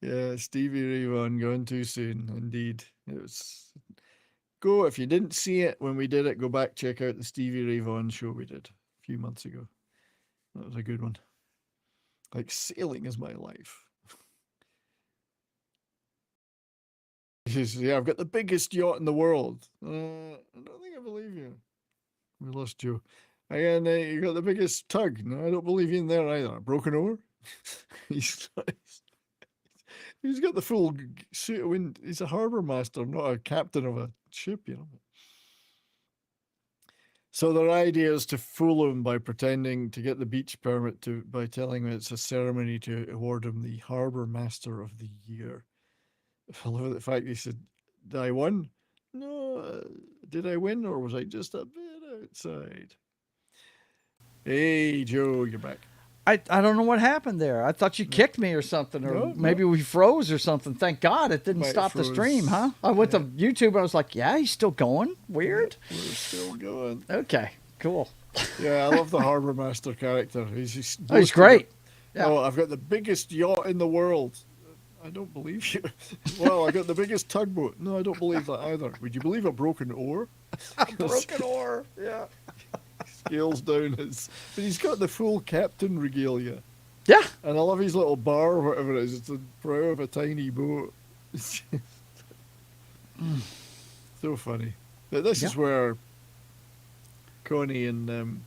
Yeah, Stevie Ray Vaughan gone too soon, indeed. It was... Go, if you didn't see it when we did it, go back, check out the Stevie Ray Vaughan show we did a few months ago. That was a good one. Like, sailing is my life. He says, yeah, I've got the biggest yacht in the world. I don't think I believe you. We lost Joe. And you got the biggest tug. No, I don't believe you in there either. A broken oar? He's got the full suit of wind. He's a harbour master, not a captain of a ship, you know. So their idea is to fool him by pretending to get the beach permit by telling him it's a ceremony to award him the Harbour Master of the Year. I love the fact he said, "Did I win? No, did I win or was I just a bit outside?" Hey, Joe, you're back. I don't know what happened there. I thought you kicked me or something, or maybe we froze or something. Thank God it didn't stop the stream, huh? I went to YouTube and I was like, yeah, he's still going. Weird. We're still going. Okay, cool. Yeah, I love the Harbour Master character. He's great. Yeah. Oh, I've got the biggest yacht in the world. I don't believe you. Well, I got the biggest tugboat. No, I don't believe that either. Would you believe a broken oar? A broken oar, yeah. Scales down his... But he's got the full captain regalia. Yeah. And I love his little bar or whatever it is. It's the prow of a tiny boat. So funny. But this is where Connie and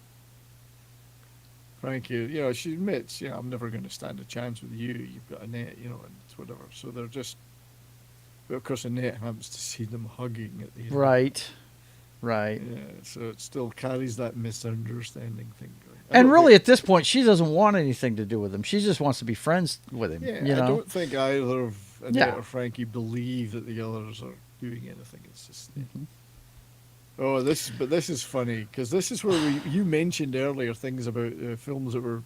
Frankie, you know, she admits, yeah, I'm never going to stand a chance with you. You've got Annette, you know, and it's whatever. So they're just... But of course, Annette happens to see them hugging at the end. Right. Right. Yeah, so it still carries that misunderstanding thing going. And really, at this point, she doesn't want anything to do with him. She just wants to be friends with him. Yeah, you know? I don't think either of Annette or Frankie believe that the others are doing anything. It's just... Oh, this is funny, because this is where you mentioned earlier things about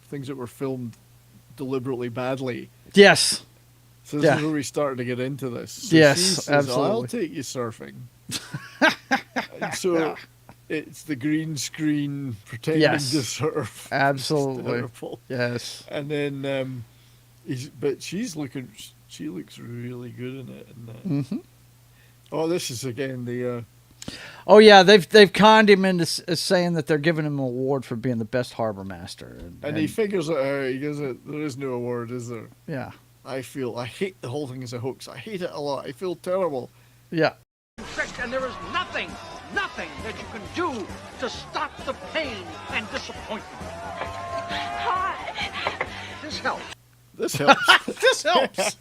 things that were filmed deliberately badly. Yes. So this is where we started to get into this. So yes, she says, absolutely. I'll take you surfing. So it's the green screen pretending to surf. Absolutely. Yes. And then she looks really good in it. And, oh, this is again the. Oh yeah, they've conned him into saying that they're giving him an award for being the best harbor master. And he figures it out. He goes, there is no award, is there? Yeah. I hate the whole thing as a hoax. I hate it a lot. I feel terrible. Yeah. And there is nothing that you can do to stop the pain and disappointment. Hi. This helps. This helps. This helps.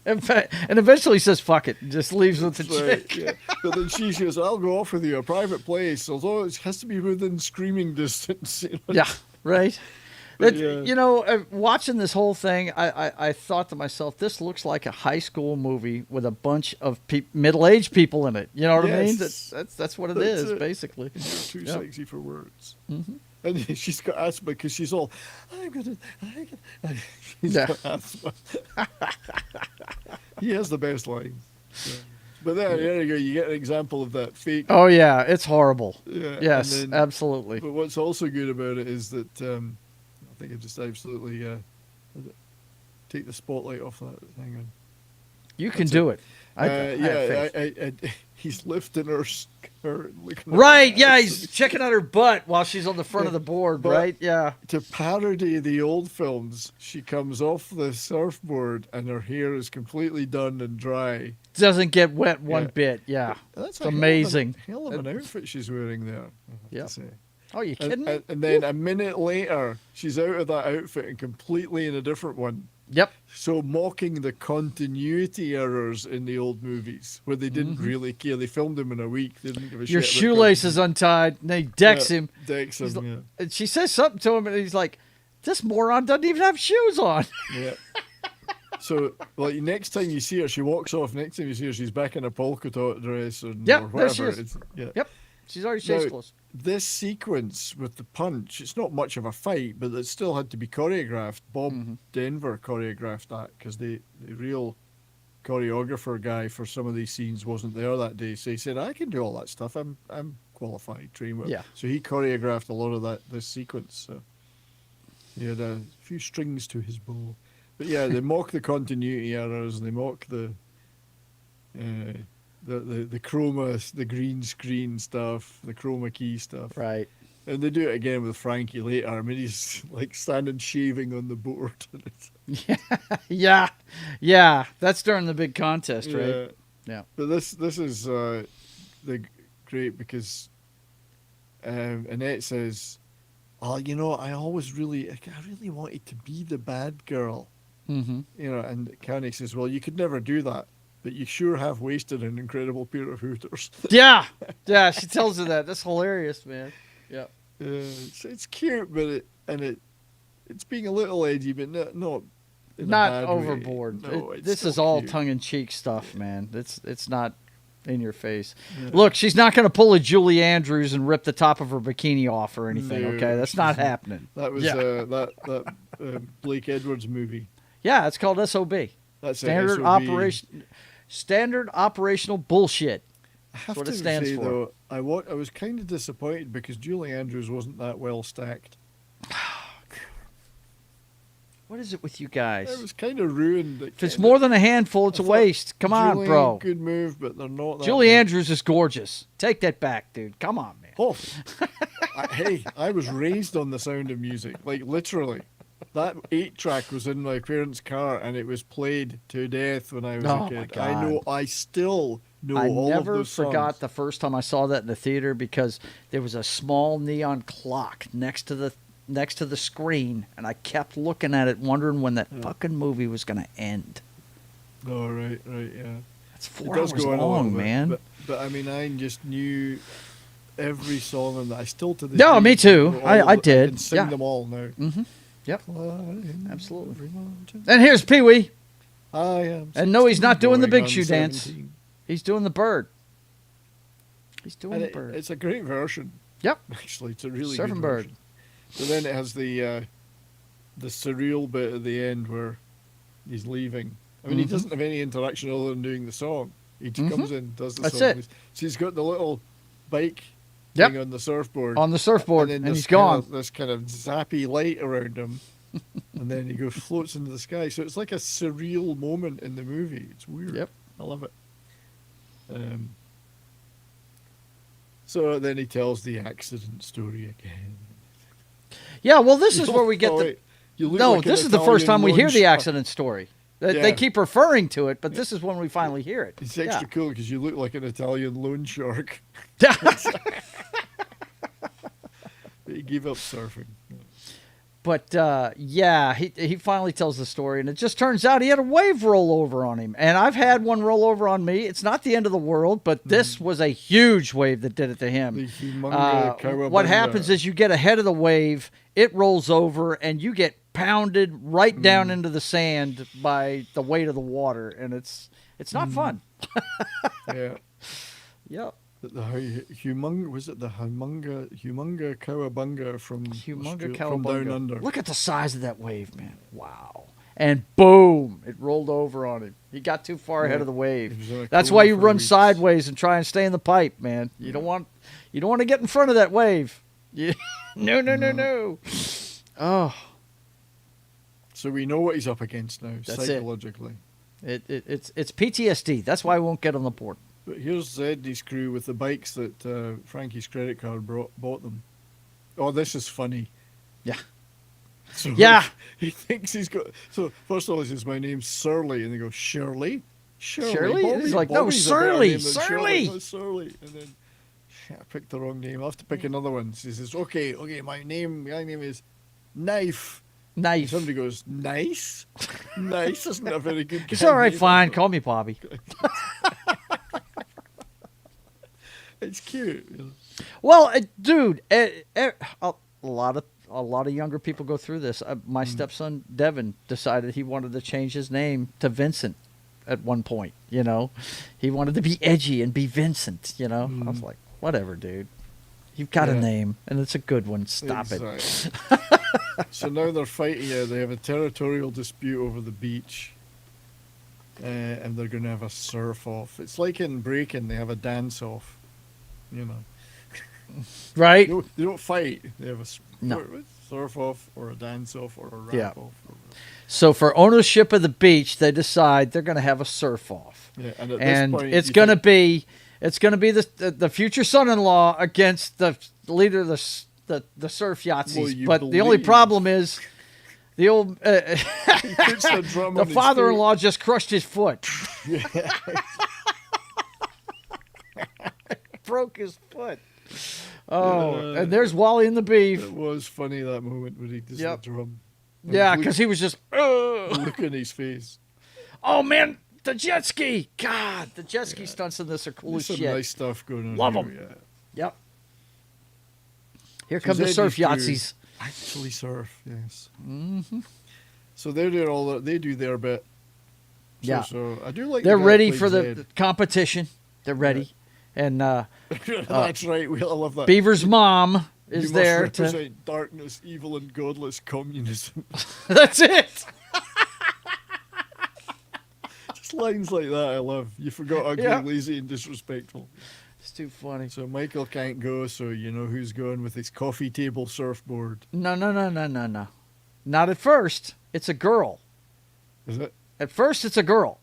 In fact, and eventually says, fuck it, and just leaves with the chick. Yeah. But then she says, I'll go off with you, a private place, although it has to be within screaming distance. You know? Yeah, right. You know, watching this whole thing, I thought to myself, this looks like a high school movie with a bunch of middle-aged people in it. You know what I mean? That's what it is, basically. Too sexy for words. Mm-hmm. And she's got asthma because she's all, she's got asthma. He has the best lines. Yeah. But there you go. You get an example of that fake. Oh yeah, it's horrible. Yeah. Yes, absolutely. But what's also good about it is that I think I just absolutely take the spotlight off that. Hang on. You can do it. He's lifting her skirt. Right, yeah, he's checking out her butt while she's on the front of the board, right? Yeah. To parody the old films, she comes off the surfboard and her hair is completely done and dry. Doesn't get wet one bit, yeah. That's amazing. Hell of an outfit she's wearing there, I have to say. Oh, you kidding me? And then a minute later, she's out of that outfit and completely in a different one. Yep. So mocking the continuity errors in the old movies where they didn't really care. They filmed them in a week. They didn't give a shit. Your shoelace is untied. And they decks him. Decks him, And she says something to him and he's like, this moron doesn't even have shoes on. Yeah. So, like, next time you see her, she walks off. Next time you see her, she's back in a polka dot dress or whatever. There she is. Yep. She's already changed clothes. This sequence with the punch, it's not much of a fight, but it still had to be choreographed. Bob Denver choreographed that because the real choreographer guy for some of these scenes wasn't there that day. So he said, I can do all that stuff. I'm qualified, trained with. Yeah. So he choreographed a lot of this sequence. So he had a few strings to his bow. But yeah, they mock the continuity errors, and they mock the chroma, the green screen stuff, the chroma key stuff. Right. And they do it again with Frankie later. I mean, he's like standing shaving on the board. Yeah. That's during the big contest, right? Yeah. But this is the great because Annette says, "Oh, you know, I really wanted to be the bad girl." Mm-hmm. You know, and Connie says, "Well, you could never do that. But you sure have wasted an incredible pair of hooters." Yeah, she tells her that. That's hilarious, man. Yeah. It's cute, but it's being a little edgy, but not in a not bad overboard. way. No, this is all tongue-in-cheek stuff, man. It's not in your face. Yeah. Look, she's not going to pull a Julie Andrews and rip the top of her bikini off or anything. No, okay, that's not happening. That was that Blake Edwards movie. Yeah, it's called SOB. That's Standard Operation. Standard operational bullshit. That's what it stands for. Though, I was kind of disappointed because Julie Andrews wasn't that well stacked. What is it with you guys? It was kind of ruined. If it's more than a handful, it's a waste. Come on, bro. Good move, but they're not. Julie Andrews is gorgeous. Take that back, dude. Come on, man. Oh, I was raised on the sound of music, like literally. That 8-track was in my parents' car, and it was played to death when I was a kid. I still know all of those songs. I never forgot the first time I saw that in the theater because there was a small neon clock next to the screen, and I kept looking at it, wondering when that fucking movie was going to end. Oh, right, yeah. That's 4 hours long, man. But I mean, I just knew every song, and I still to this. No, day, me too. I did. I can sing them all now. Mm-hmm. Yep. Absolutely. And here's Pee Wee. I am. And no, he's not doing the big shoe dance. He's doing the bird. He's doing the bird. It's a great version. Yep. Actually, it's a really Surfing good bird. version. So then it has the surreal bit at the end where he's leaving. I mean, he doesn't have any interaction other than doing the song. He just comes in, does the song. That's it. So he's got the little bike thing on the surfboard. On the surfboard, and he's gone. This kind of zappy light around him. And then he goes floats into the sky. So it's like a surreal moment in the movie. It's weird. Yep. I love it. So then he tells the accident story again. Yeah, well, this is where we get this is the first time we hear the accident story. They keep referring to it, but this is when we finally hear it. It's extra cool because you look like an Italian loan shark. He gave up surfing. But yeah, he finally tells the story, and it just turns out he had a wave roll over on him. And I've had one roll over on me. It's not the end of the world, but this was a huge wave that did it to him. The humongous what happens is you get ahead of the wave, it rolls over, and you get pounded right down into the sand by the weight of the water, and it's not fun. Yeah. Yep. Was it the humunga cowabunga from down under? Look at the size of that wave, man. Wow. And boom, it rolled over on him. He got too far ahead of the wave. That's why you run sideways and try and stay in the pipe, man. You don't want to get in front of that wave. No. Oh. So we know what he's up against now, That's psychologically. It's PTSD. That's why I won't get on the board. But here's Eddie's crew with the bikes that Frankie's credit card bought them. Oh, this is funny. Yeah. So yeah. He thinks he's got... So first of all, he says, my name's Surly. And they go, Shirley? Shirley? Bobby, He's like, no, Bobby's a better Surly. name than Surly. No, Surly. And then, shit, I picked the wrong name. I'll have to pick another one. So he says, okay, my name is Knife. Nice. Somebody goes, nice? Nice isn't a very good It's all right, name. fine. Call me Bobby. It's cute. You know? Well, dude, a lot of younger people go through this. My stepson Devin decided he wanted to change his name to Vincent at one point. You know, he wanted to be edgy and be Vincent. You know, I was like, whatever, dude. You've got a name, and it's a good one. Stop it. So now they're fighting. They have a territorial dispute over the beach, and they're going to have a surf off. It's like in Breaking, they have a dance off. You know, right? They don't fight. They have a surf off or a dance off or a rap off. So for ownership of the beach, they decide they're going to have a surf off. Yeah, and at and this point, it's going to be the future son-in-law against the leader of the surf Yahtzees. But the only problem is the old the father-in-law just crushed his foot. Broke his foot. Oh, and there's Wally and the Beef. It was funny that moment when he did the drum. Yeah, because he was just look in his face. Oh man, the jet ski! God, the jet ski stunts in this are cool as Some shit. nice stuff going on. Love here, them. Yeah. Yep. Here come the surf Yahtzees. Actually surf, yes. Mm-hmm. So they're doing all that. They do their bit. Yeah. So I do like. They're ready for the competition. They're ready. Yeah. And that's right. I love that. Beaver's mom is there to represent darkness, evil, and godless communism. That's it. Just lines like that I love. You forgot ugly, lazy, and disrespectful. It's too funny. So Michael can't go, so you know who's going with his coffee table surfboard. No. Not at first. It's a girl. Is it? At first, it's a girl.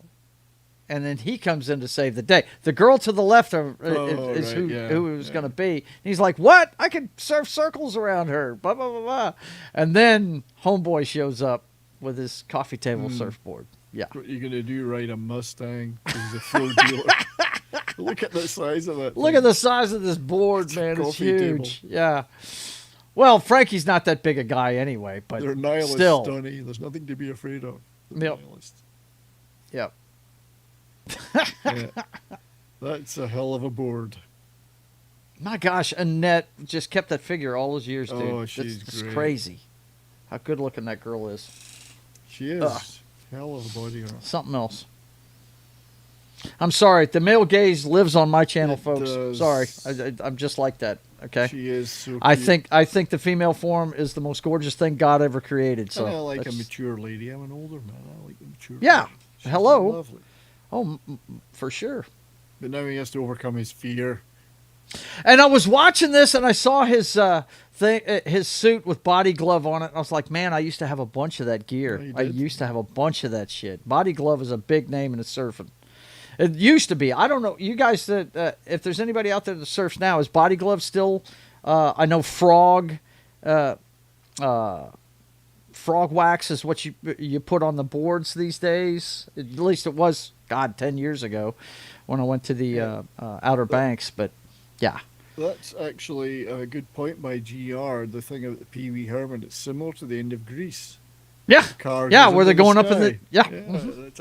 And then he comes in to save the day. The girl to the left is who it was going to be. And he's like, what? I can surf circles around her. Blah, blah, blah, blah. And then Homeboy shows up with his coffee table surfboard. Yeah. What are you going to do? Ride a Mustang? He's a four-wheeler. Look at the size of it. Look at the size of this board, man. It's huge. Table. Yeah. Well, Frankie's not that big a guy anyway, but they're nihilists, still. Donnie. There's nothing to be afraid of. Yep. Yep. Yeah. That's a hell of a board. My gosh, Annette just kept that figure all those years, dude. Oh, she's It's great. crazy. How good looking that girl is. She is. Hell of a body girl. Something else. I'm sorry. The male gaze lives on my channel, folks. Does. Sorry. I'm just like that. Okay. She is so cute. I think the female form is the most gorgeous thing God ever created. So I like a mature lady. I'm an older man. I like a mature Yeah. lady. She's Hello. Lovely. Oh, for sure. But now he has to overcome his fear. And I was watching this, and I saw his his suit with body glove on it. And I was like, man, I used to have a bunch of that gear. I used to have a bunch of that shit. Body glove is a big name in the surfing. It used to be. I don't know. You guys, if there's anybody out there that surfs now, is body glove still? I know frog wax is what you put on the boards these days. At least it was, 10 years ago when I went to the Outer Banks. But yeah, That's actually a good point by GR. The thing about the Pee Wee Herman, it's similar to the end of Grease. Yeah, Car yeah, goes where they're into going up in sky. the yeah.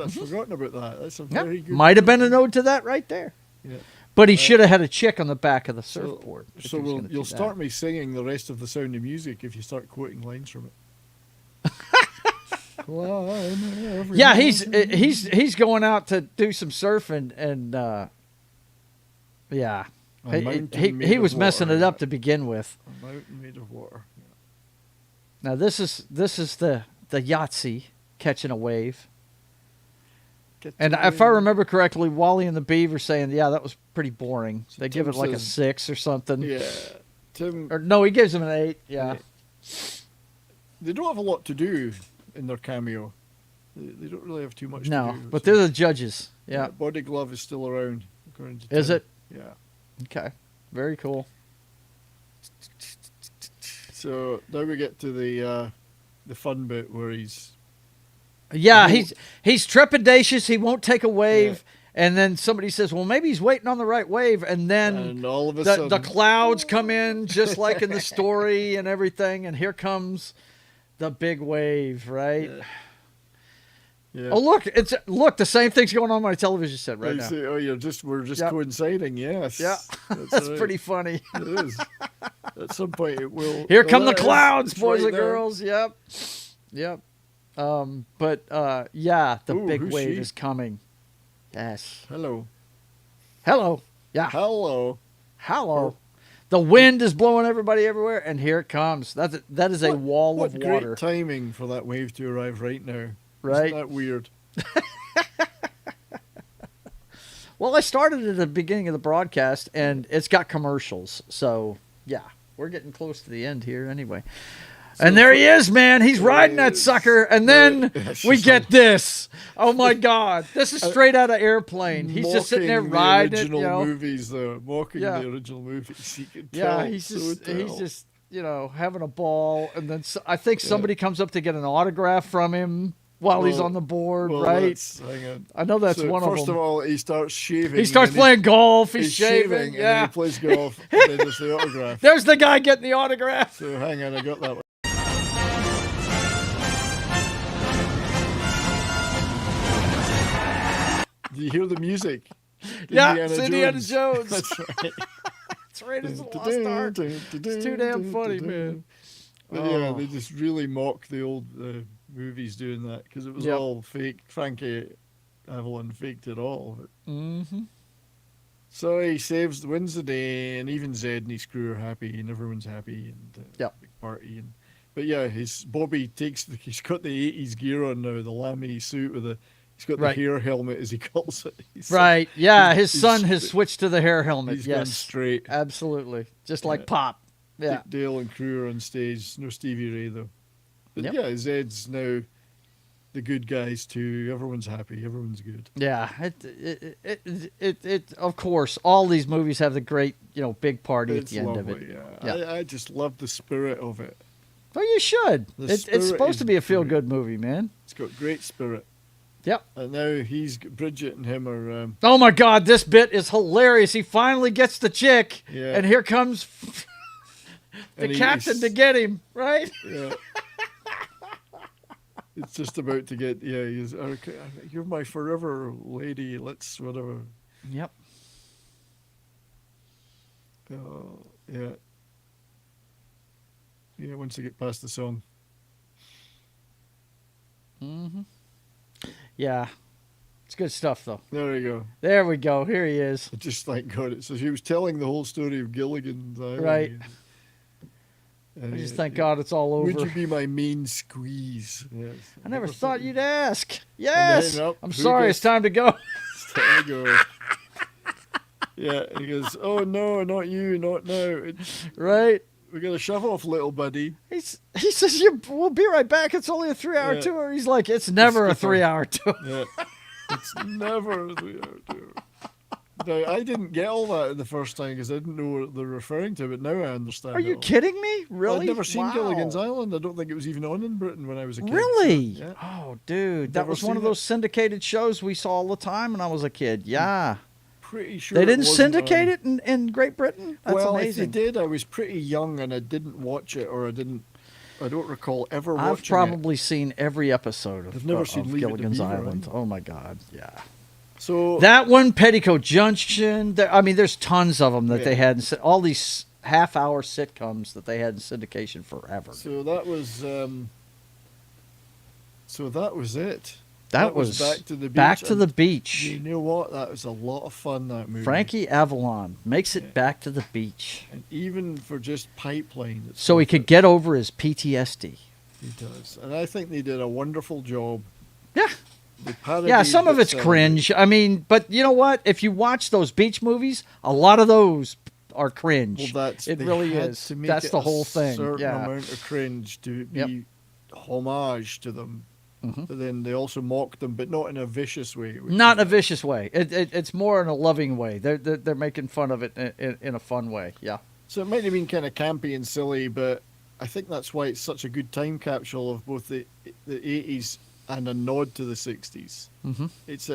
I've forgotten about that. That's a Yeah, very good. might have been a node to that right there. Yeah. But he should have had a chick on the back of the surfboard. So you'll start me singing the rest of the Sound of Music if you start quoting lines from it. Yeah, he's going out to do some surfing, and yeah, he was messing it up to begin with. A mountain made of water. Now this is the Yahtzee catching a wave. And if I remember correctly, Wally and the Beaver saying, "Yeah, that was pretty boring." They give it like a 6 or something. Yeah, Tim. Or no, he gives him an 8. Yeah. They don't have a lot to do in their cameo. They don't really have too much. No, to do, but they're the judges. Yeah. Body Glove is still around. According to Is Tim. it? Yeah. Okay. Very cool. So now we get to the fun bit where he's. Yeah, he's trepidatious. He won't take a wave, and then somebody says, "Well, maybe he's waiting on the right wave," and then all of a the sudden, clouds come in, just like in the story and everything, and here comes the big wave, right? Yeah. Oh, look, the same thing's going on my television set right now. Say, we're just coinciding. Yes. Yeah, that's right. Pretty funny. It is. At some point, it will. Here come the clouds, boys right and girls. Yep. But yeah, the big wave is coming. Yes. Hello. Yeah. Hello. The wind is blowing everybody everywhere, and here it comes. That is a wall of water. What great timing for that wave to arrive right now. Right. Isn't that weird? Well, I started at the beginning of the broadcast, and it's got commercials. So, yeah, we're getting close to the end here anyway. And there he is, man. He's riding that sucker. And then we get this. Oh, my God. This is straight out of Airplane. He's just sitting there riding it. Movies, though. Mocking the original movies. He can tell. He's just, having a ball. And then I think somebody comes up to get an autograph from him while he's on the board, right? Hang on. I know that's one of them. First of all, he starts shaving. He starts playing golf. He's shaving. And then he plays golf. And then there's the autograph. There's the guy getting the autograph. So hang on, I got that one. Do you hear the music? Yeah, it's Indiana Jones. That's right. It's Raiders of the Lost Ark. It's too damn funny, man. But yeah, they just really mock the old movies doing that because it was all fake. Frankie Avalon faked it all. So he wins the day, and even Zed and his crew are happy, and everyone's happy, and big party. But yeah, Bobby he's got the 80s gear on now, the lammy suit with he's got the hair helmet, as he calls it. Right, yeah, his son has switched to the hair helmet. He's gone straight. Absolutely, just like Pop. Yeah, Dale and crew are on stage. No Stevie Ray though. But yeah, Zed's now the good guys too. Everyone's happy. Everyone's good. Yeah, it of course, all these movies have the great, big party at the end of it. Yeah. I just love the spirit of it. Well, you should. It's supposed to be a feel-good movie, man. It's got great spirit. Yep. And now Bridget and him are... oh, my God, this bit is hilarious. He finally gets the chick, and here comes the captain to get him, right? Yeah. It's just about to get... Yeah, he's... Okay, you're my forever lady. Let's whatever. Yep. Oh, yeah. Yeah, once they get past the song. Yeah. It's good stuff, though. There you go. There we go. Here he is. Just thank God. So he was telling the whole story of Gilligan's Island. Right. I just thank God it's all over. Would you be my main squeeze? Yes. I never thought you'd ask. Yes. I'm sorry. It's time to go. It's time to go. Yeah. And he goes, oh, no, not you. Not now. Right. We got to shove off, little buddy. He says, we'll be right back. It's only a 3-hour tour. He's like, it's never a 3-hour tour. Yeah. It's never a 3-hour tour. Now, I didn't get all that the first time because I didn't know what they're referring to, but now I understand. Are you kidding me? Really? I'd never seen Gilligan's Island. I don't think it was even on in Britain when I was a kid. Really? So, yeah. Oh, dude. That was one of those syndicated shows we saw all the time when I was a kid. Yeah. pretty sure They it didn't wasn't syndicate on- it in Great Britain? That's well, amazing. if they did, I was pretty young and I didn't watch it, or I don't recall ever watching I've probably seen every episode of, I've never seen Leave It to Gilligan's Beaver, Island. right? Oh my God, yeah. So That one, Petticoat Junction. I mean, there's tons of them that Yeah. they had. All these half-hour sitcoms that they had in syndication forever. So that was it. That was Back to the Beach. Back to and the Beach. You know what? That was a lot of fun, that movie. Frankie Avalon makes it back to the beach, And even for just Pipeline. It's so he worth could it. get over his PTSD. He does. And I think they did a wonderful job. Yeah. They parodied Yeah, some of it's it, cringe. I mean, but you know what? If you watch those beach movies, a lot of those are cringe. Well, it they really had is. to make That's it the a whole thing. certain Yeah. amount of cringe to be homage to them. Mhm. But then they also mocked them, but not in a vicious way. which Not is- in a vicious way. It's more in a loving way. They're making fun of it in a fun way. Yeah. So it might have been kind of campy and silly, but I think that's why it's such a good time capsule of both the 80s and a nod to the 60s. Mhm. It's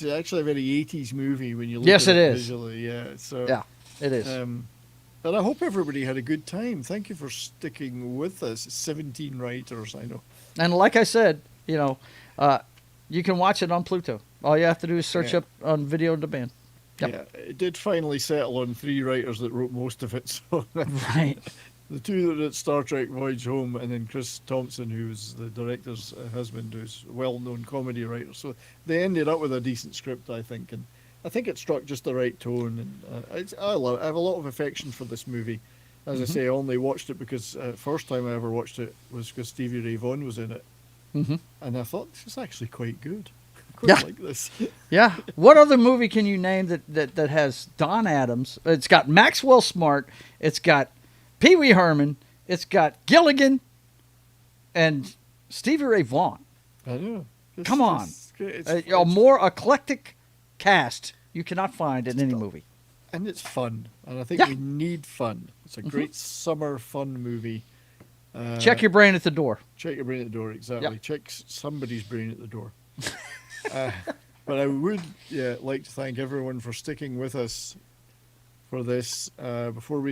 actually a very 80s movie when you look Yes, at it it is. visually. Yeah. So Yeah, it is. But I hope everybody had a good time. Thank you for sticking with us. 17 writers, I know. And like I said, you know, you can watch it on Pluto. All you have to do is search Yeah. up on video on demand. Yep. Yeah, it did finally settle on 3 writers that wrote most of it. So Right. the 2 that did Star Trek Voyage Home, and then Chris Thompson, who's the director's husband, who's a well-known comedy writer. So they ended up with a decent script, I think, and I think it struck just the right tone. And I love it. I have a lot of affection for this movie. As I say, I only watched it because first time I ever watched it was because Stevie Ray Vaughan was in it, and I thought this is actually quite good. I quite Yeah. like this. Yeah. What other movie can you name that has Don Adams? It's got Maxwell Smart. It's got Pee Wee Herman. It's got Gilligan and Stevie Ray Vaughan. I know. Come on. It's A more eclectic cast you cannot find in any movie. And it's fun, and I think Yeah. we need fun. It's a great summer fun movie. Check your brain at the door. Check your brain at the door, exactly. Yep. Check somebody's brain at the door. But I would like to thank everyone for sticking with us for this. Before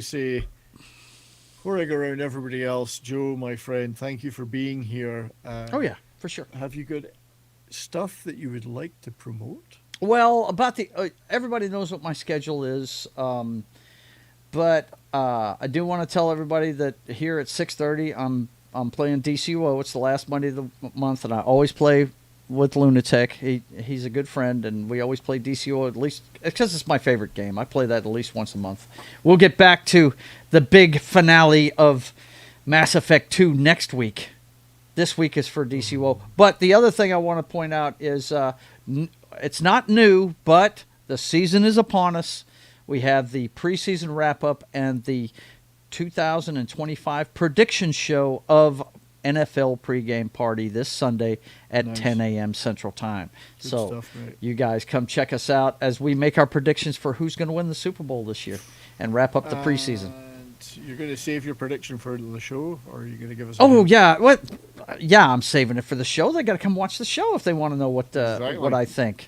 I go around everybody else, Joe, my friend, thank you for being here. Oh, yeah, for sure. Have you got stuff that you would like to promote? Well, about the everybody knows what my schedule is, but I do want to tell everybody that here at 6:30, I'm playing DCUO. It's the last Monday of the month, and I always play with Lunatic. He's a good friend, and we always play DCUO at least because it's my favorite game. I play that at least once a month. We'll get back to the big finale of Mass Effect 2 next week. This week is for DCUO. But the other thing I want to point out is it's not new, but the season is upon us. We have the preseason wrap-up and the 2025 prediction show of NFL pregame party this Sunday at Nice. 10 a.m. Central Time. Good So stuff, mate. you guys come check us out as we make our predictions for who's going to win the Super Bowl this year and wrap up the preseason. And you're going to save your prediction for the show, or are you going to give us? Oh yeah, what? Yeah, I'm saving it for the show. They got to come watch the show if they want to know what I think.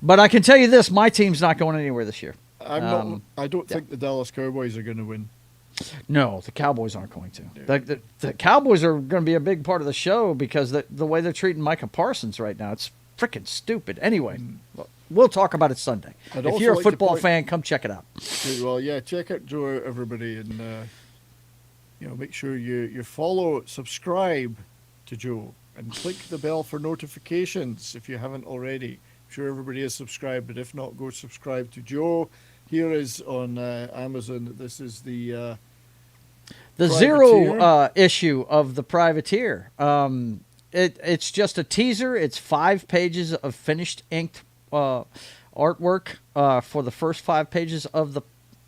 But I can tell you this: my team's not going anywhere this year. I don't think the Dallas Cowboys are going to win. No, the Cowboys aren't going to. The Cowboys are going to be a big part of the show because the way they're treating Micah Parsons right now, it's freaking stupid. Anyway, we'll talk about it Sunday. I'd If also you're a like to football point- fan, come check it out. Good. Well, yeah, check out Joe out, everybody, and make sure you follow, subscribe to Joe, and click the bell for notifications if you haven't already. I'm sure everybody is subscribed, but if not, go subscribe to Joe. Here is on Amazon. This is the zero Privateer. issue of the Privateer. It's just a teaser. It's 5 pages of finished inked artwork for the first 5 pages of the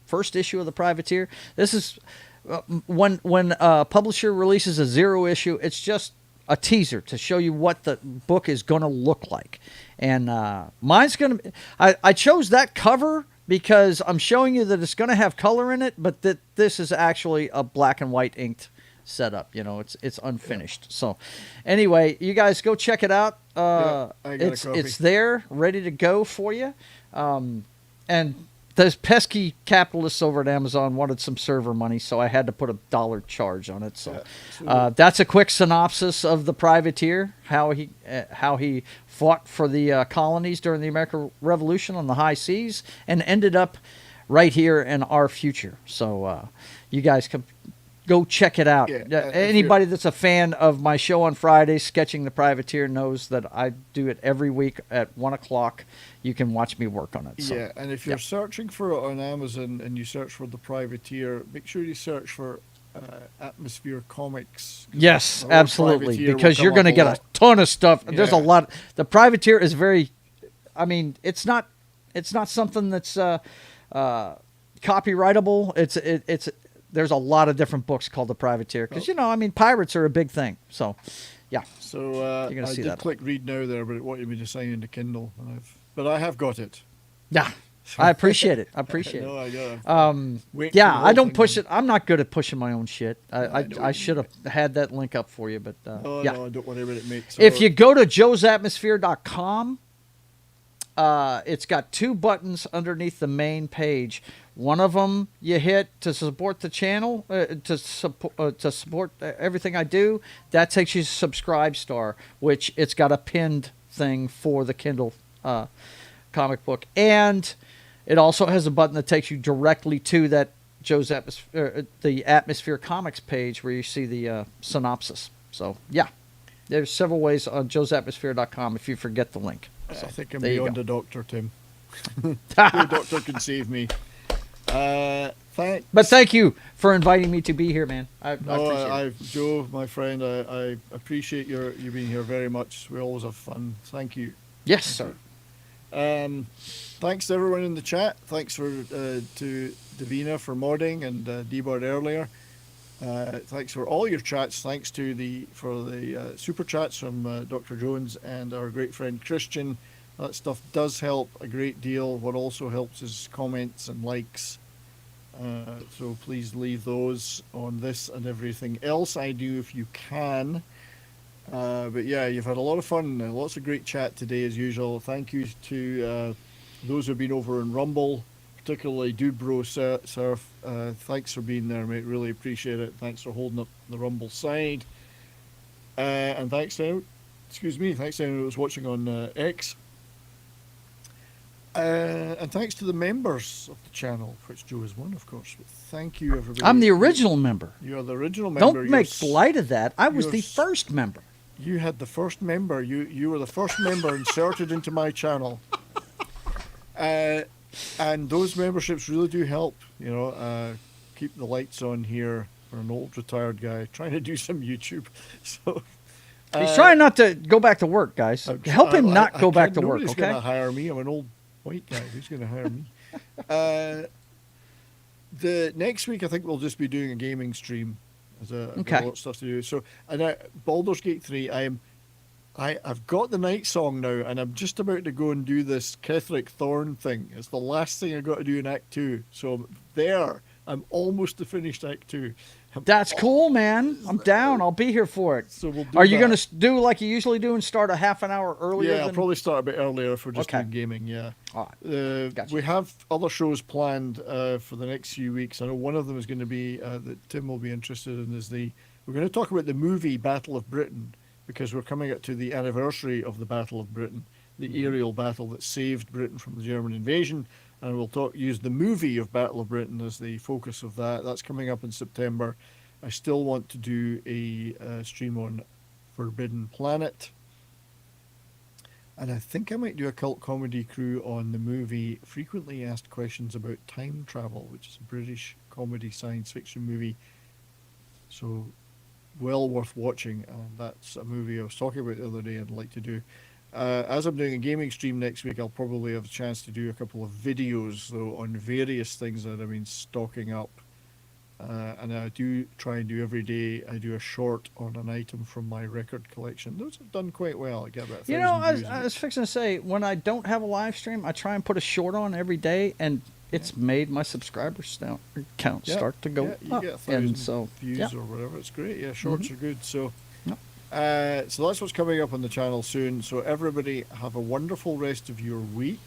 first issue of the Privateer. This is when a publisher releases a zero issue. It's just a teaser to show you what the book is going to look like. And mine's going to. I chose that cover because I'm showing you that it's going to have color in it, but that this is actually a black and white inked setup. It's unfinished. So anyway, you guys go check it out. I got a copy. It's there, ready to go for you. And and those pesky capitalists over at Amazon wanted some server money, so I had to put $1 charge on it. So that's a quick synopsis of the privateer, how he fought for the colonies during the American Revolution on the high seas and ended up right here in our future. So you guys can go check it out. Anybody that's a fan of my show on Fridays, Sketching the Privateer, knows that I do it every week at 1 o'clock. You can watch me work on it. So, yeah, and if you're searching for it on Amazon and you search for The Privateer, make sure you search for Atmosphere Comics. Yes, absolutely, because you're going to get a ton of stuff. Yeah. There's a lot. The Privateer is very, I mean, it's not something that's copyrightable. It's there's a lot of different books called The Privateer because I mean, pirates are a big thing. So, yeah. So you're gonna see I did that. click read now there, but it wanted me to sign into Kindle, but I have got it. Yeah, I appreciate it. I appreciate it. I don't push it. I'm not good at pushing my own shit. I should have had that link up for you, but no, don't worry about it, mate. So, if you go to JoesAtmosfere.com, it's got 2 buttons underneath the main page. One of them you hit to support the channel, to support everything I do. That takes you to Subscribe Star, which it's got a pinned thing for the Kindle comic book, and it also has a button that takes you directly to that Joe's Atmosphere, the Atmosphere Comics page where you see the synopsis. So yeah, there's several ways on JoesAtmosfere.com if you forget the link. So, I think I'm beyond the doctor, Tim. The doctor can save me. Thanks. But thank you for inviting me to be here, man. I appreciate it. Joe, my friend, I appreciate you being here very much. We always have fun. Thank you. Yes, sir. Thanks to everyone in the chat. Thanks to Davina for modding and D-Bird earlier. Thanks for all your chats. Thanks to the super chats from Dr. Jones and our great friend Christian. That stuff does help a great deal. What also helps is comments and likes. So please leave those on this and everything else I do if you can. But yeah, you've had a lot of fun. Lots of great chat today as usual. Thank you to those who've been over in Rumble, particularly Dude Bro Surf. Thanks for being there, mate. Really appreciate it. Thanks for holding up the Rumble side. And thanks to anyone who was watching on X. And thanks to the members of the channel, which Joe is one, of course. But thank you, everybody. I'm the original member. You're the original member. Don't make light of that. I was the first member. You had the first member. You were the first member inserted into my channel. And those memberships really do help. Keep the lights on here for an old retired guy trying to do some YouTube. So. He's trying not to go back to work, guys. Help him not go back to work, nobody's okay? going to hire me. I'm an old white guy. Who's going to hire me? The next week, I think we'll just be doing a gaming stream. I've got a lot of stuff to do. So, and Baldur's Gate 3, I've got the night song now, and I'm just about to go and do this Ketheric Thorn thing. It's the last thing I got to do in Act 2. So I'm almost to finished Act 2. That's cool, man. I'm down. I'll be here for it. So we'll do Are you going to do like you usually do and start a half an hour earlier? Yeah, I'll probably start a bit earlier if we're just doing gaming, yeah. All right. Gotcha. We have other shows planned for the next few weeks. I know one of them is going to be, that Tim will be interested in, we're going to talk about the movie Battle of Britain, because we're coming up to the anniversary of the Battle of Britain, the aerial battle that saved Britain from the German invasion. And we'll use the movie of Battle of Britain as the focus of that. That's coming up in September. I still want to do a stream on Forbidden Planet. And I think I might do a cult comedy crew on the movie Frequently Asked Questions About Time Travel, which is a British comedy science fiction movie. So well worth watching. And that's a movie I was talking about the other day I'd like to do. As I'm doing a gaming stream next week, I'll probably have a chance to do a couple of videos, though, on various things that I've been stocking up. And I do try and do every day, I do a short on an item from my record collection. Those have done quite well. I get about 1,000 views. I was fixing to say, when I don't have a live stream, I try and put a short on every day, and it's made my subscribers count start to go up. You get 1,000 views or whatever. It's great. Yeah, shorts are good. So. So that's what's coming up on the channel soon. So everybody have a wonderful rest of your week.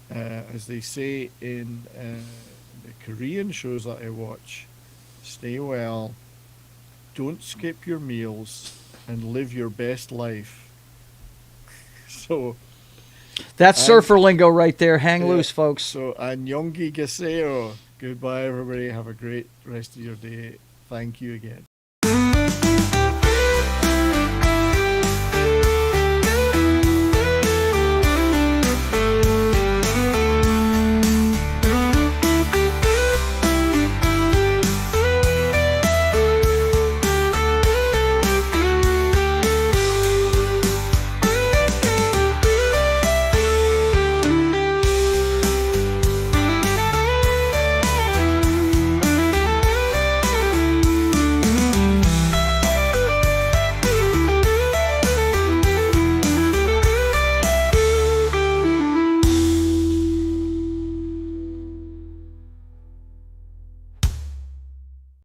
As they say in the Korean shows that I watch, stay well, don't skip your meals, and live your best life. So that's surfer lingo right there. Hang loose, folks. So, annyeonggi gaseo. Goodbye, everybody. Have a great rest of your day. Thank you again.